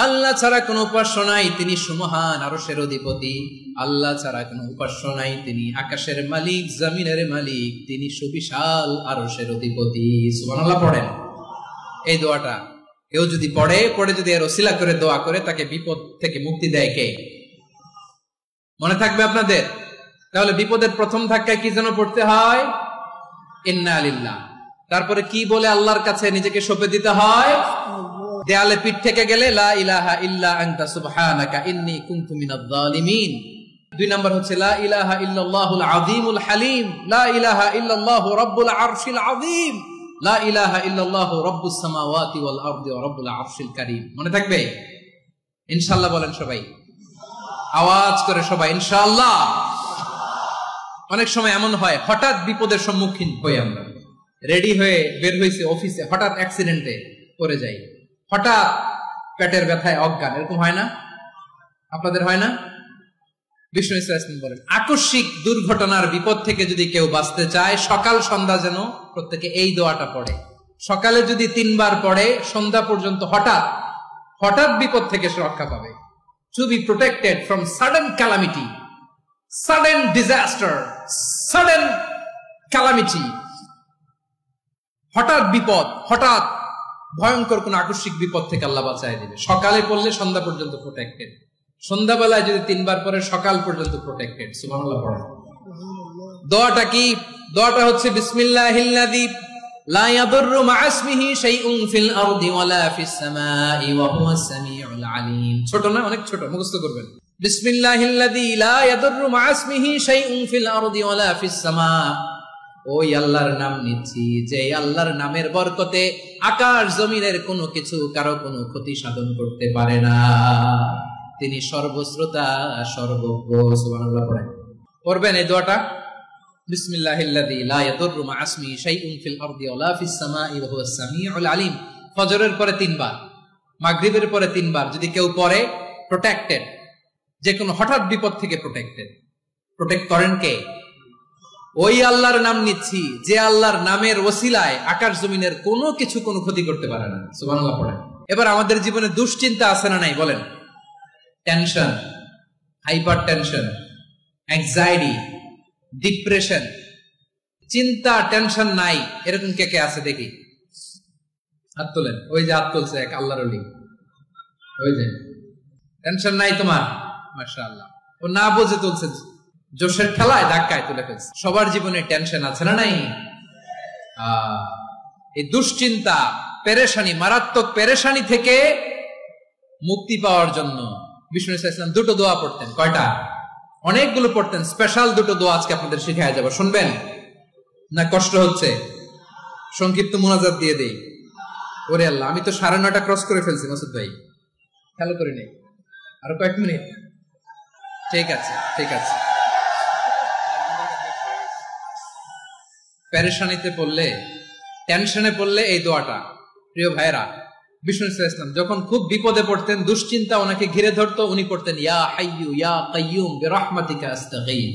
আল্লাহ ছাড়া কোনো উপাস্য নাই, তিনি সুমহান, আরশের অধিপতি। আল্লাহ ছাড়া কোনো উপাস্য নাই, তিনি আকাশের মালিক, জমিনের মালিক, তিনি সুবিশাল আরশের অধিপতি। সুবহানাল্লাহ পড়েন। এই দোয়াটা কেউ যদি পড়ে যদি এর ওসিলা করে দোয়া করে, তাকে বিপদ থেকে মুক্তি দেয় কে? মনে থাকবে আপনাদের? তাহলে বিপদের প্রথম ধাক্কায় কি যেন পড়তে হয়? ইন্না লিল্লাহ। তারপরে কি বলে আল্লাহর কাছে নিজেকে সঁপে দিতে হয়? দেয়ালে পিঠ থেকে গেলে লা ইলাহা ইল্লা আনতা সুবহানাকা ইন্নী কুনতু মিনাজ জালিমিন। 2 নাম্বার হচ্ছে লা ইলাহা ইল্লাল্লাহুল আযীমুল হালিম, লা ইলাহা ইল্লাল্লাহু রাব্বুল আরশিল আযীম, লা ইলাহা ইল্লাল্লাহু রাব্বুস সামাওয়াতি ওয়াল আরদি ওয়া রাব্বুল আরশিল কারীম। মনে থাকবে? ইনশাআল্লাহ বলেন সবাই, আওয়াজ করে সবাই ইনশাআল্লাহ। অনেক সময় এমন হয়, হঠাৎ বিপদের সম্মুখীন হই আমরা, রেডি হয়ে বের হইছে অফিসে, হঠাৎ অ্যাক্সিডেন্টে পড়ে যাই, হঠাৎ পেটের ব্যথায় অজ্ঞান, এরকম হয় না? আপনাদের হয় না? বিষ্ণু ইসলাম বলেন, আকস্মিক দুর্ঘটনার বিপদ থেকে যদি কেউ বাঁচতে চায়, সকাল সন্ধ্যা যেন প্রত্যেকে এই দোয়াটা পড়ে। সকালে যদি 3 বার পড়ে, সন্ধ্যা পর্যন্ত হঠাৎ বিপদ থেকে সে রক্ষা পাবে। To be protected from sudden calamity, sudden disaster, sudden calamity, হঠাৎ বিপদ, হঠাৎ ভয়ঙ্কর কোন আকস্মিক বিপদ থেকে আল্লাহ বাঁচায় দিবে। সকালে পড়লে সন্ধ্যা পর্যন্ত প্রোটেক্টেড, সন্ধ্যাবেলায় যদি 3 বার পরে সকাল পর্যন্ত প্রোটেক্টেড। সুবহানাল্লাহ পড়েন। দোয়াটা কি? দোয়াটা হচ্ছে বিসমিল্লাহিল্লাযী লা ইয়াদুররু মা ইসমিহি শাইউন ফিল আরদি ওয়ালা ফিস সামাই ওয়া হুয়াস সামিউল আলিম। ছোট না? অনেক ছোট, মুখস্থ করবেন। বিসমিল্লাহিল্লাযী লা ইয়াদুররু মা ইসমিহি শাইউন ফিল আরদি ওয়ালা ফিস সামা। ওই আল্লাহর নাম নিচ্ছি, যে আল্লাহর নামের বরকতে আকাশ জমিনের কোনো কিছু কারো কোনো ক্ষতি সাধন করতে পারে না। তিনি সর্বশ্রোতা, সর্বজ্ঞ। সুবহানাল্লাহ পড়েন। পড়বেন এই দোয়াটা, বিসমিল্লাহিল্লাযী লা ইয়াদুররু মা ইসমিহি শাইউন ফিল আরদি ওয়ালা ফিস সামাই ওয়া হুয়াস সামিউল আলিম। ফজরের পরে 3 বার, মাগরিবের পরে 3 বার যদি কেউ পড়ে, প্রোটেক্টেড, যে কোনো হঠাৎ বিপদ থেকে প্রোটেক্টেড। প্রোটেক্ট করেন কে? ওই আল্লাহর নাম নিচ্ছি, যে আল্লাহর নামের ওসিলায় আকাশ জমিনের কোনো কিছু কোনো ক্ষতি করতে পারে না। সুবহানাল্লাহ পড়েন। এবার আমাদের জীবনে দুশ্চিন্তা আছে না নাই বলেন? Tension, hyper tension, anxiety, depression, চিন্তা, টেনশন নাই, এরকম কে কে আছে দেখি? হাত তোলেন। ওই যে হাত তুলছে এক আল্লাহর ওলি, ওই যে। টেনশন নাই তোমার? মাশাআল্লাহ। ও না বুঝে তুলছে, জোশের খেলায় ধাক্কায় তুলে ফেলছে। সবার জীবনে টেনশন আছে না নাই? এই দুশ্চিন্তা, পেরেশানি, মারাত্মক পেরেশানি থেকে মুক্তি পাওয়ার জন্য বিষ্ণু ইসলাম 2টো দোয়া পড়তেন। কয়টা? অনেকগুলো পড়তেন। স্পেশাল 2টো দোয়া আজকে আপনাদের শিখায় যাব, শুনবেন না? কষ্ট হচ্ছে? সংক্ষিপ্ত মুনাজাত দিয়ে দেই। ওরে আল্লাহ, আমি তো 9:30 ক্রস করে ফেলছি মাসুদ ভাই, খেয়াল করে নেই। আরো কয়েক মিনিট? ঠিক আছে, ঠিক আছে। পেরেশানিতে পড়লে, টেনশনে পড়লে এই দোয়াটা, প্রিয় ভাইরা, বিষ্ণু ইসলাম যখন খুব বিপদে পড়তেন, দুশ্চিন্তা ওনাকে ঘিরে ধরতো, উনি পড়তেন ইয়া হাইয়ু ইয়া কাইয়ুম বিরহমাতিকা আস্তাগীথ,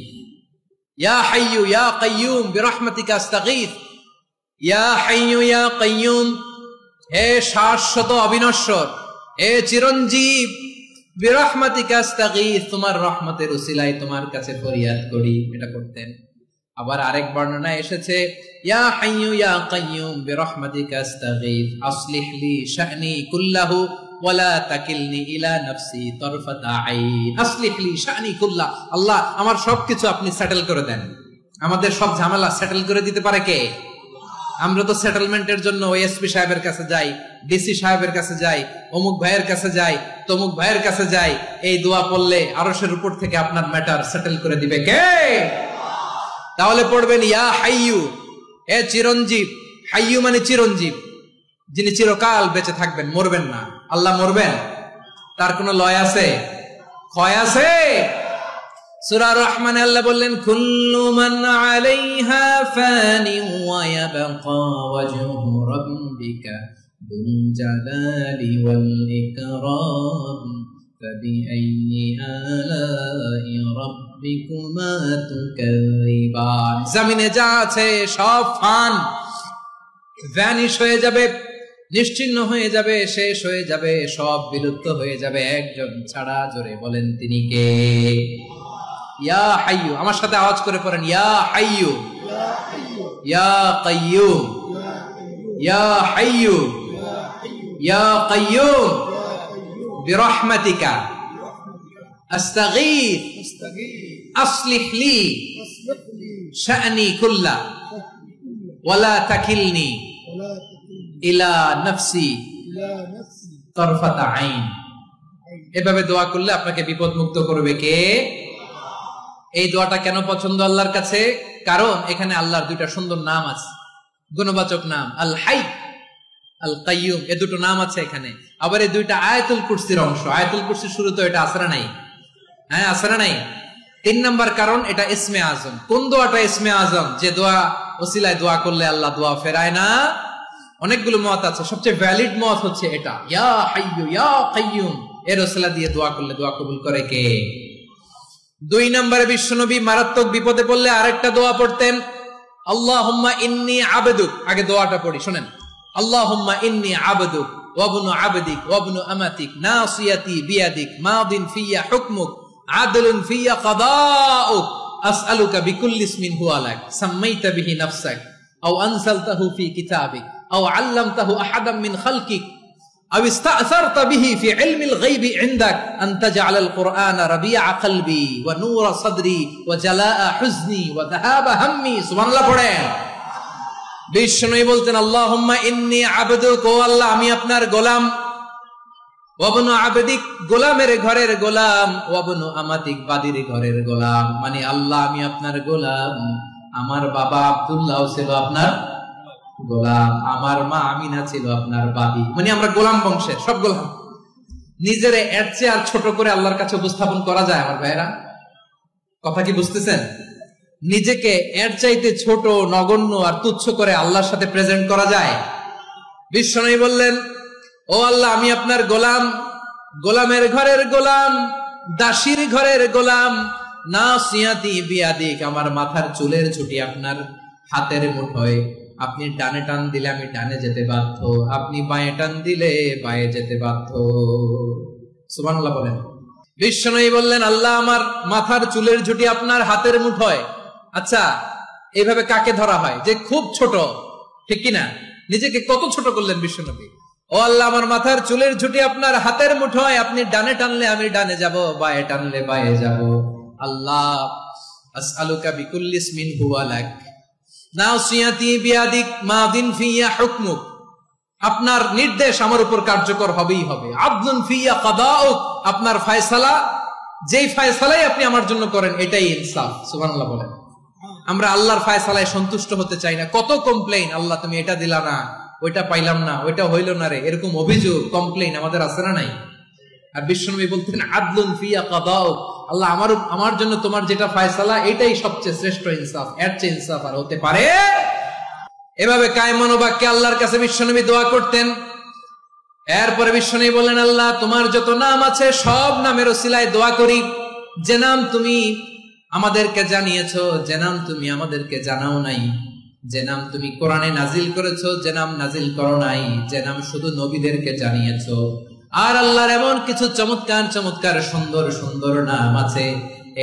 ইয়া হাইয়ু ইয়া কাইয়ুম বিরহমাতিকা আস্তাগীথ, ইয়া হাইয়ু ইয়া কাইয়ুম, হে শাশ্বত অবিনশ্বর, হে চিরঞ্জীব, বিরহমাতিকা আস্তাগীথ, তোমার রহমতের উসিলায় তোমার কাছে ফরিয়াদ করি। এটা করতেন। আবার আরেক বর্ণনায় এসেছে ইয়া হাইয়ু ইয়া কাইয়ুম বিরহমাতিকা আস্তাগীথ আসলিহ লি শা'নি কুল্লাহু ওয়া লা তাকিলনি ইলা নাফসি তারফাতা আইন। আসলিহ লি শা'নি কুল্লাহ, আল্লাহ আমার সবকিছু আপনি সেটেল করে দেন। আমাদের সব ঝামেলা সেটেল করে দিতে পারে কে? আমরা তো সেটেলমেন্টের জন্য ওএসপি সাহেবের কাছে যাই, ডিসি সাহেবের কাছে যাই, অমুক ভাইয়ের কাছে যাই, তমুক ভাইয়ের কাছে যাই। এই দোয়া পড়লে আরশের উপর থেকে আপনার ম্যাটার সেটেল করে দিবে কে? তাহলে পড়বেন ইয়া হাইয়ু, হে চিরঞ্জীব। হাইয়ু মানে চিরঞ্জীব, যিনি চিরকাল বেঁচে থাকবেন, মরবেন না। আল্লাহ মরবেন? তার কোনো লয় আছে? ক্ষয় আছে? সূরা রহমানে আল্লাহ বললেন কুল্লু মান আলাইহা ফানি ওয়া ইয়াবকা ওয়াজহু রাব্বিকা যুল জালালি ওয়াল ইকরাম ফাবিআইয়ি আলাই রাব্বিকুমা তুকাযিবান। জমিনে যা আছে সব ফান, ভ্যানিশ হয়ে যাবে, নিশ্চিহ্ন হয়ে যাবে, শেষ হয়ে যাবে, সব বিলুপ্ত হয়ে যাবে একজন ছাড়া। জোরে বলেন তিনি কে? ইয়া হাইয়ু, আমার সাথে আওয়াজ করে পড়েন, ইয়া হাইয়ু, ইয়া কাইয়ুম, ইয়া হাইয়ু, ইয়া কাইয়ুম বিরহমাতিকা আস্তাগীথ আসলিহ লি শা'নি কুল্লা ওয়ালা তাকিলনি ইলা নাফসি তারফাতা আইন। এভাবে দোয়া করলে আপনাকে বিপদ মুক্ত করবে কে? এই দোয়াটা কেন পছন্দ আল্লাহর কাছে? কারণ এখানে আল্লাহর দুইটা সুন্দর নাম আছে, গুণবাচক নাম, আল হাই, আল কাইয়ুম, এই দুটো নাম আছে এখানে। আবার এই দুইটা আয়াতুল কুরসির অংশ। আয়াতুল কুরসির শুরুতে এটা আসরা নাই? হ্যাঁ, আসরা নাই। 3 নাম্বার কারণ, এটা ইসমে আজম। কোন দোয়াটা ইসমে আজম? যে দোয়া ওসিলায় দোয়া করলে আল্লাহ দোয়া ফেরায় না। অনেকগুলো মত আছে, সবচেয়ে ভ্যালিড মত হচ্ছে এটা, ইয়া হাইয়ু ইয়া কাইয়ুম। এর ওসিলা দিয়ে দোয়া করলে দোয়া কবুল করে কে? 2 নম্বরে বিশ্বনবী মারাত্মক বিপদে পড়লে আরেকটা দোয়া পড়তেন, আল্লাহুম্মা ইন্নী আবদুক। আগে দোয়াটা পড়ি, শুনেন। আল্লাহুম্মা ইন্নী আবদুক ওয়া ইবনু আবদিক ওয়া ইবনু আমাতিক নাসিয়াতি বিয়াদিক মাদিন ফিয়া হুকমুক আদলুন ফিয়া কাদাউক আসআলুকা বিকুল্লি ইসমিন হুয়া লাক সাম্মাইতা বিহি নাফসাক আও আনসালতাহু ফি কিতাবিক আও আল্লামতাহু আহাদাম মিন খালকিক আও ইস্তা'সারতা বিহি ফি ইলমিল গায়বি ইনদাক আন তাজআলাল কুরআনা রাবিআ কলবি ওয়া নূরা সাদরি ওয়া জালাআ হুজনি ওয়া যাহাবা হাম্মি। সুবহানাল্লাহ পড়েন। বিষ্ণুই বলতেন, আল্লাহুম্মা ইন্নী আবদুক, ও আল্লাহ আমি আপনার গোলাম, ওয়া ইবনু আবদিক, গোলামের ঘরের গোলাম, ওয়া ইবনু আমাতিক, বাদীর ঘরের গোলাম। মানে আল্লাহ আমি আপনার গোলাম। আমার বাবা আব্দুল্লাহ ছিল আপনার গোলাম, আমার মা আমিনা ছিল আপনার বাদী। মানে আমরা গোলাম বংশের, সব গোলাম। নিজেরে এর চেয়ে আর ছোট করে আল্লাহর কাছে উপস্থাপন করা যায় আমার ভাইয়েরা? কথা কি বুঝতেছেন? নিজেকে এর চাইতে ছোট, নগণ্য আর তুচ্ছ করে আল্লাহর সাথে প্রেজেন্ট করা যায়? বিশ্বনবী বললেন, ও আল্লাহ আমি আপনার গোলাম, গোলামের ঘরের গোলাম, দাসীর ঘরের গোলাম, নাসিয়াতি বিয়াদিক, আমার মাথার চুলের ছুটি আপনার হাতের মুঠোয়। আপনি ডানে টান দিলে আমি ডানে যেতে বাধ্য, আপনি বাঁয়ে টান দিলে বাঁয়ে যেতে বাধ্য। সুবহানাল্লাহ বলেন। বিশ্বনবী বললেন, আল্লাহ আমার মাথার চুলের ঝুঁটি আপনার হাতের মুঠোয়। আচ্ছা, এইভাবে কাকে ধরা হয়? যে খুব ছোট, ঠিক কিনা? নিজেকে কত ছোট করলেন বিশ্বনবী। ও আল্লাহ আমার মাথার চুলের ঝুঁটি আপনার হাতের মুঠোয়, আপনি ডানে টানলে আমি ডানে যাব, বাঁয়ে টানলে বাঁয়ে যাব। আল্লাহ আসআলুকা বিকুল্লি ইসমিন হুয়া লাক নাসিয়াতি বিয়াদিক মাদিন ফিয়া হুকমুক, আপনার নির্দেশ আমার উপর কার্যকর হবেই হবে। আদলুন ফিয়া কাদাউক, আপনার ফয়সালা, যেই ফয়সালাই আপনি আমার জন্য করেন এটাই ইনসাফ। সুবহানাল্লাহ বলেন। আমরা আল্লাহর ফয়সালায় সন্তুষ্ট হতে চাই না। কত কমপ্লেইন, আল্লাহ তুমি এটা দিলা না, ওইটা পাইলাম না, ওইটা হইল না রে, এরকম অভিযোগ, কমপ্লেইন আমাদের আছে না নাই? আর বিশ্বনবী বলতেন, আদলুন ফিয়া কাদাউক, আল্লাহ আমার জন্য তোমার যেটা ফয়সালা এটাই সবচেয়ে শ্রেষ্ঠ ইনসাফ, এর চেয়ে ইনসাফ আর হতে পারে? এভাবে কায়মান বাক্যে আল্লাহর কাছে বিশ্বনবী দোয়া করতেন। এরপরে বিশ্বনবী বললেন, আল্লাহ তোমার যত নাম আছে সব নামের ওসিলায় দোয়া করি, যে নাম তুমি আমাদেরকে জানিয়েছো, যে নাম তুমি আমাদেরকে জানাও নাই, যে নাম তুমি কোরআনে নাজিল করেছো, যে নাম নাজিল করো নাই, যে নাম শুধু নবীদেরকে জানিয়েছো। আর আল্লাহর এমন কিছু চমৎকার চমৎকার সুন্দর সুন্দর নাম আছে,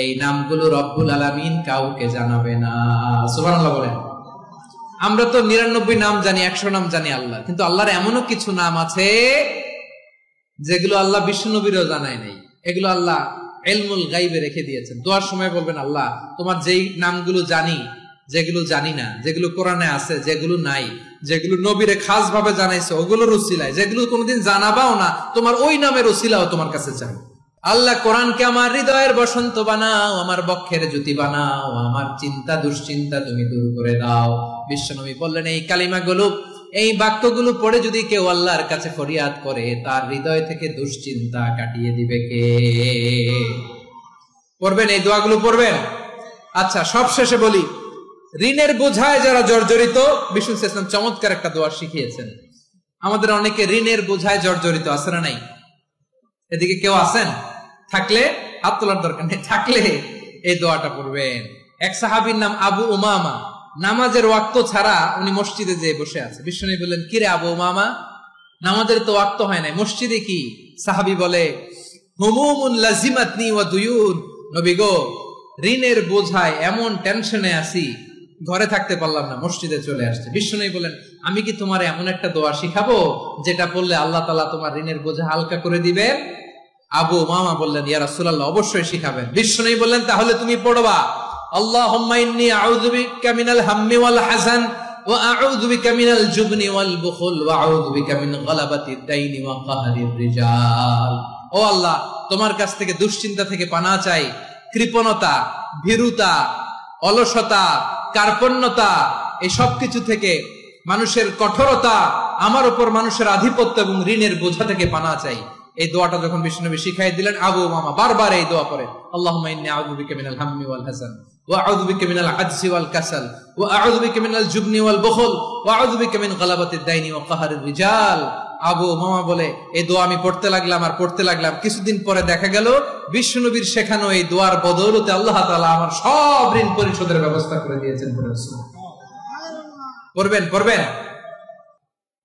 এই নামগুলো রব্বুল আলামিন কাউকে জানাবে না। সুবহানাল্লাহ বলেন। আমরা তো 99 নাম জানি, 100 নাম জানি আল্লাহ, কিন্তু আল্লাহর এমনও কিছু নাম আছে যেগুলো আল্লাহ বিশ্বনবীরও জানায় নাই। এগুলো আল্লাহ ইলমুল গায়বে রেখে দিয়েছেন। দোয়ার সময় বলবেন, আল্লাহ তোমার যেই নামগুলো জানি, যেগুলো জানি না, যেগুলো কোরআনে আছে, যেগুলো নাই, যেগুলো নবীরে খাস ভাবে জানাইছো ওগুলোর উসিলায়, যেগুলো কোনোদিন জানাবাও না, তোমার ওই নামের উসিলাও তোমার কাছে চাই। আল্লাহ কোরআনকে আমার হৃদয়ের বসন্ত বানাও, আমার বক্ষের জ্যোতি বানাও, আমার চিন্তা দুশ্চিন্তা তুমি দূর করে দাও। বিশ্বনবী বললেন, এই কালিমাগুলো, এই বাক্যগুলো পড়ে যদি কেউ আল্লাহর কাছে ফরিয়াদ করে, তার হৃদয় থেকে দুশ্চিন্তা কাটিয়ে দিবে কে? পড়বেন, এই দোয়াগুলো পড়বেন। আচ্ছা, সব শেষে বলি, ঋণের বোঝায় যারা জর্জরিত, বিষ্ণু ইসলাম চমৎকার একটা দোয়া শিখিয়েছেন। আমাদের অনেকে ঋণের বোঝায় জর্জরিত, আছে না নাই? এদিকে কেউ আছেন? থাকলে হাত তোলার দরকার নেই, থাকলে এই দোয়াটা পড়বেন। এক সাহাবীর নাম আবু উমামা, নামাজের ওয়াক্ত ছাড়া উনি মসজিদে যেয়ে বসে আছে। বিশ্বনবী বললেন, কিরে আবু মামা, নামাজের তো ওয়াক্ত হয় নাই, মসজিদে কি? সাহাবী বলে, হুমুমুন লাজিমাতনি ওয়া দুয়ুন, নবী গো, ঋণের বোঝায় এমন টেনশনে আছি, ঘরে থাকতে পারলাম না, মসজিদে চলে আসছে। বিশ্বনবী বলেন, আমি কি তোমার এমন একটা দোয়া শিখাবো যেটা পড়লে আল্লাহ তাআলা তোমার ঋণের বোঝা হালকা করে দিবেন? আবু মামা বললেন, ইয়া রাসূলুল্লাহ, অবশ্যই শিখাবেন। বিশ্বনবী বললেন, তাহলে তুমি পড়বা, আল্লাহুম্মা ইন্নী আউযু বিকা মিনাল হাম্মি ওয়াল হাযান ওয়া আউযু বিকা মিনাল জুবনি ওয়াল বুখল ওয়া আউযু বিকা মিন গালাবাতিদ দাইনি ওয়া কাহরির রিজাল। ও আল্লাহ, তোমার কাছ থেকে দুশ্চিন্তা থেকে পানাহ চাই, কৃপণতা, ভীরুতা, অলসতা, কার্পণ্যতা, এই সব কিছু থেকে, মানুষের কঠোরতা, আমার উপর মানুষের আধিপত্য এবং ঋণের বোঝা থেকে পানাহ চাই। এই দোয়াটা যখন বিশ্বনবী শিখাই দিলেন, আবু মামা বারবার এই দোয়া পড়ে, আল্লাহুম্মা ইন্নী আউযু বিকা মিনাল হাম্মি ওয়াল হাযান ওয়া আউযু বিকা মিনাল আজজি ওয়াল কাসাল ওয়া আউযু বিকা মিনাল জুবনি ওয়াল বুখল ওয়া আউযু বিকা মিন গালাবাতিদ দাইনি ওয়া কাহরির রিজাল। আবু মামা বলে, এই দোয়া আমি পড়তে লাগলাম। কিছুদিন পরে দেখা গেল বিশ্বনবীর শেখানো এই দোয়ার বদৌলতে আল্লাহ তাআলা আমার সব ঋণ পরিশোধের ব্যবস্থা করে দিয়েছেন। পড়বেন।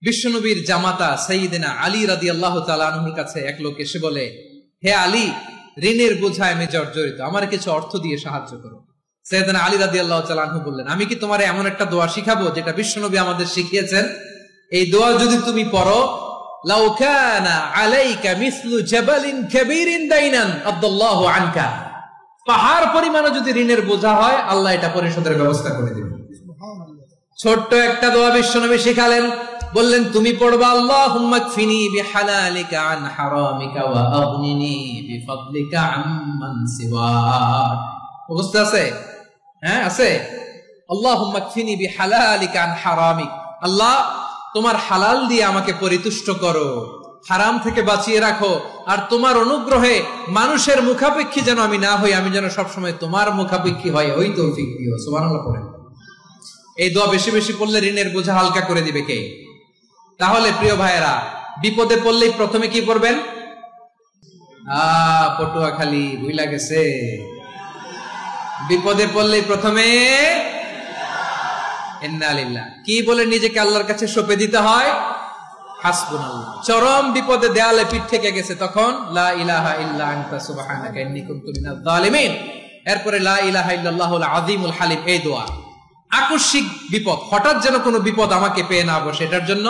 বিশ্বনবীর জামাতা সাইয়্যিদিনা আলী রাদিয়াল্লাহু তাআলা আনহুর কাছে এক লোক এসে বলে, হে আলী, ঋণের বোঝায় আমি জর্জরিত, আমার কিছু অর্থ দিয়ে সাহায্য করো। সাইয়্যিদিনা আলী রাদিয়াল্লাহু তাআলা আনহু বললেন, আমি কি তোমারে এমন একটা দোয়া শিখাবো যেটা বিশ্বনবী আমাদের শিখিয়েছেন? এই দোয়া যদি তুমি পড়ো, লাউ কানা আলাইকা মিসলু জাবালিন কাবীরিন দাইনান আদাল্লাহু আনকা, পাহাড় পরিমাণে যদি ঋণের বোঝা হয়, আল্লাহ এটা পরিশোধের ব্যবস্থা করে দিবেন। ছোট্ট একটা দোয়া বিশ্বনবী শিখালেন, বললেন, তুমি পড়বা, আল্লাহুম্মা কফিনি বিহালালিকা আন হারামিকা ওয়া আগনিনি বিফাদলিকা আম্মান সিওয়াক। বুঝতে আছে? হ্যাঁ, আছে। আল্লাহুম্মা কফিনি বিহালালিকা আন হারামিক, আল্লাহ তোমার হালাল দিয়ে আমাকে পরিতুষ্ট করো, হারাম থেকে বাঁচিয়ে রাখো, আর তোমার অনুগ্রহে মানুষের মুখাপেক্ষী যেন আমি না হই, আমি যেন সবসময় তোমার মুখাপেক্ষী হয়, ওই তৌফিক দিও। সুবহানাল্লাহ পড়েন। এই দোয়া বেশি বেশি পড়লে ঋণের বোঝা হালকা করে দিবে কে? তাহলে প্রিয় ভাইয়েরা, বিপদে পড়লেই প্রথমে কি পড়বেন? পটুয়াখালী ভুইলা গেছে। বিপদে পড়লেই প্রথমে ইন্না লিল্লাহ কি বলে নিজেকে আল্লাহর কাছে সঁপে দিতে হয়? হাসবুনাল্লাহ। চরম বিপদে দেয়ালে পিঠ থেকে গেছে, তখন লা ইলাহা ইল্লা আনতা সুবহানাকা ইন্নী কুনতু মিনাজ জালিমিন। এরপরে লা ইলাহা ইল্লাল্লাহুল আযীমুল হালিম, এই দোয়া। আকস্মিক বিপদ, হঠাৎ যেন কোনো বিপদ আমাকে পেয়ে না বসে, এটার জন্য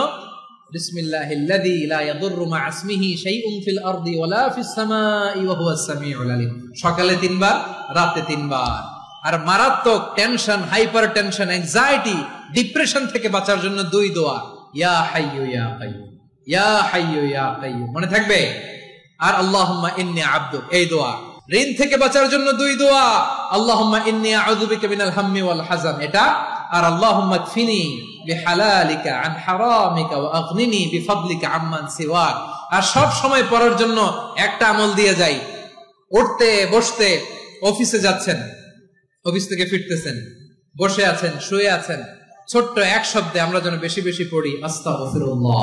বিসমিল্লাহিল্লাযী লা ইয়াদুররু মা ইসমিহি শাইউন ফিল আরদি ওয়ালা ফিস সামাই ওয়া হুয়াস সামিউল আলিম। সকালে 3 বার, রাতে 3 বার। আর মারাত্মক tension, hyper tension, anxiety, depression থেকে বাঁচার জন্য 2 দোয়া, ইয়া হাইয়্যু ইয়া কাইয়্যুম, ইয়া হাইয়্যু ইয়া কাইয়্যুম, মনে থাকবে? আর আল্লাহুম্মা ইন্নী আবদুক, এই দোয়া। ঋণ থেকে বাঁচার জন্য 2 দোয়া, আল্লাহুম্মা ইন্নী আউযু বিকা মিনাল হাম্মি ওয়াল হাযান, এটা। আর আল্লাহুম্মা কফিনি বিহালালিকা আন হারামিকা ওয়া আগনিনি বিফাদলিকা আম্মান সিওয়াক। আর সব সময় পড়ার জন্য একটা আমল দিয়ে যাই, উঠতে বসতে, অফিসে যাচ্ছেন, অফিস থেকে ফিরতেছেন, বসে আছেন, শুয়ে আছেন, ছোট্ট এক শব্দে আমরা যেন বেশি বেশি পড়ি, আস্তাগফিরুল্লাহ।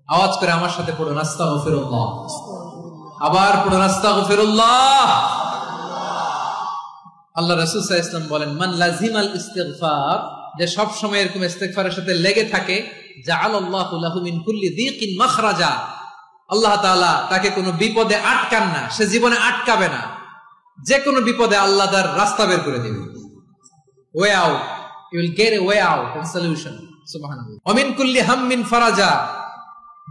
আওয়াজ করে আমার সাথে পড়ুন, আস্তাগফিরুল্লাহ। আবার পড়ুন, আস্তাগফিরুল্লাহ। আল্লাহ রাসূল সাল্লাল্লাহু আলাইহি ওয়াসাল্লাম বলেন, মান লাজিমাল ইস্তিগফার, যে সব সময় এরকম ইস্তিগফারের সাথে লেগে থাকে, জাআলাল্লাহু লাহু মিন কুল্লি যিকিন মাখরাজা, আল্লাহ তাআলা তাকে কোনো বিপদে আটকান না, সে জীবনে আটকাবে না, যে কোনো বিপদে আল্লাহ তার রাস্তা বের করে দিবে। Way out, you will get a way out and solution. সুবহানাল্লাহ। ওয়া মিন কুল্লি হাম্মিন ফারাজা,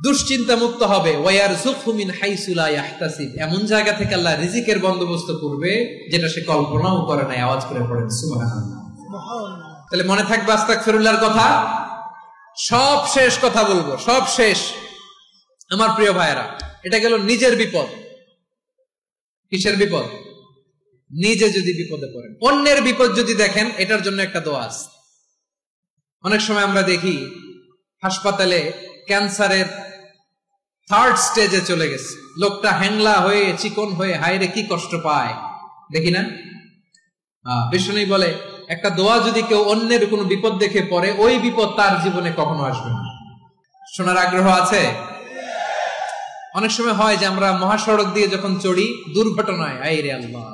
দুশ্চিন্তা মুক্ত হবে। ওয়া ইয়ারযুকহু মিন হাইসু লা ইয়াহতাসিব, এমন জায়গা থেকে আল্লাহ রিজিকের বন্দোবস্ত করবে যেটা সে কল্পনাও করে নাই। আওয়াজ করে পড়েন সুবহানাল্লাহ। তাহলে মনে থাকবে আস্তাগফিরুল্লাহর কথা। সব শেষ কথা বলবো, সব শেষ আমার প্রিয় ভাইয়েরা। এটা গেল নিজের বিপদ। কিসের বিপদ? নিজে যদি বিপদে পড়েন। অন্যের বিপদ যদি দেখেন, এটার জন্য একটা দোয়া আছে। অনেক সময় আমরা দেখি হাসপাতালে ক্যান্সারের 3rd স্টেজে চলে গেছে, লোকটা হ্যাংলা হয়ে, চিকন হয়ে, হায়রে কি কষ্ট পায়, দেখি না? বিষ্ণু বলে, একটা দোয়া যদি কেউ অন্যের কোনো বিপদ দেখে পড়ে, ওই বিপদ তার জীবনে কখনো আসবে না। শোনার আগ্রহ আছে? অনেক সময় হয় যে আমরা মহাসড়ক দিয়ে যখন চড়ি, দুর্ঘটনায়, আইরে আল্লাহ,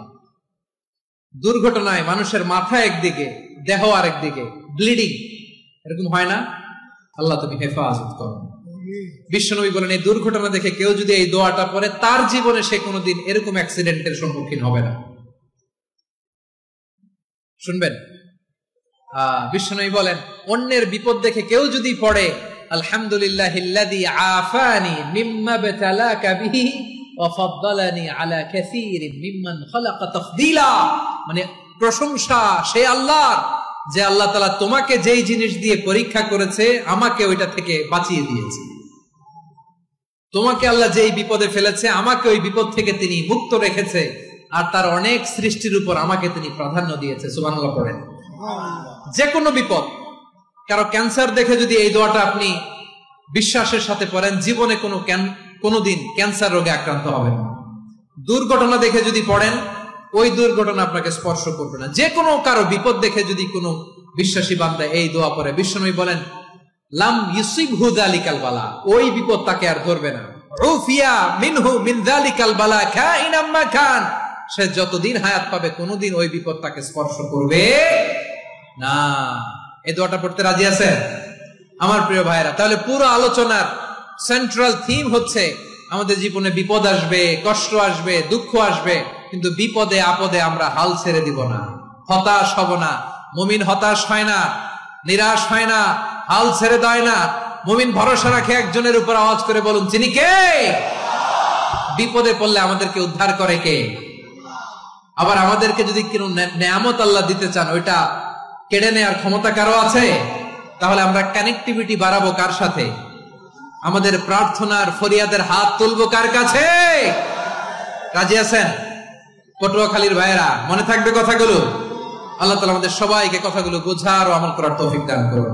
দুর্ঘটনায় মানুষের মাথা একদিকে, দেহ আরেকদিকে, ব্লিডিং, এরকম হয় না? আল্লাহ তুমি হেফাজত করো। বিশ্বনবী বলেন এই দুর্ঘটনা দেখে কেউ যদি এই দোয়াটা পড়ে তার জীবনে সে কোনোদিন এরকম অ্যাক্সিডেন্টের সম্মুখীন হবে না। শুনবেন, বিশ্বনবী বলেন অন্যের বিপদ দেখে কেউ যদি পড়ে আলহামদুলিল্লাহিল্লাযী আফানি মিম্মা বতালাকা বিহি ওয়া ফাদ্দালানি আলা কাসীরিন মিম্মান খালাকা তাফদীলা, মানে প্রশংসা সে আল্লাহর যে আল্লাহ তাআলা তোমাকে যেই জিনিস দিয়ে পরীক্ষা করেছে আমাকে ওইটা থেকে বাঁচিয়ে দিয়েছে। তোমাকে আল্লাহ যেই বিপদে ফেলেছে আমাকে ওই বিপদ থেকে তিনি মুক্ত রেখেছে, আর তার অনেক সৃষ্টির উপর আমাকে তিনি প্রাধান্য দিয়েছে। সুবহানাল্লাহ পড়েন। যে কোনো বিপদ, কারো ক্যান্সার দেখে যদি এই দোয়াটা আপনি বিশ্বাসের সাথে পড়েন জীবনে কোনোদিন ক্যান্সার রোগে আক্রান্ত হবেন না। দুর্ঘটনা দেখে যদি পড়েন ওই দুর্ঘটনা আপনাকে স্পর্শ করবে না। যে কোনো কারো বিপদ দেখে যদি কোনো বিশ্বাসী বান্দা এই দোয়া পড়ে, বিশ্বনবী বলেন লাম ইউসিবহু যালিকাল বালা, ওই বিপদ তাকে আর ধরবে না। উফিয়া মিনহু মিন যালিকাল বালা কাইনাম মা কান, সে যতদিন হায়াত পাবে কোনোদিন ওই বিপদ তাকে স্পর্শ করবে না। এই দোয়াটা পড়তে রাজি আছেন আমার প্রিয় ভাইরা? তাহলে পুরো আলোচনার সেন্ট্রাল থিম হচ্ছে আমাদের জীবনে বিপদ আসবে, কষ্ট আসবে, দুঃখ আসবে, কিন্তু বিপদে আপদে আমরা হাল ছেড়ে দিব না, হতাশ হব না। মুমিন হতাশ হয় না, নিরাশ হয় না, হাল ছেড়ে দেয় না। মুমিন ভরসা রাখে একজনের উপর। আওয়াজ করে বলুন তিনি কে? বিপদে পড়লে আমাদেরকে উদ্ধার করে কে? আবার আমাদেরকে যদি কোনো নেয়ামত আল্লাহ দিতে চান ওইটা কেড়ে নেওয়ার ক্ষমতা কারো আছে? তাহলে আমরা কানেক্টিভিটি বাড়াবো কার সাথে? আমাদের প্রার্থনার ফরিয়াদের হাত তুলবো কার কাছে? রাজি আছেন পটুয়াখালীর ভাইয়েরা? মনে থাকবে কথাগুলো? আল্লাহ তাআলা আমাদের সবাইকে কথাগুলো বোঝার ও আমল করার তৌফিক দান করুন।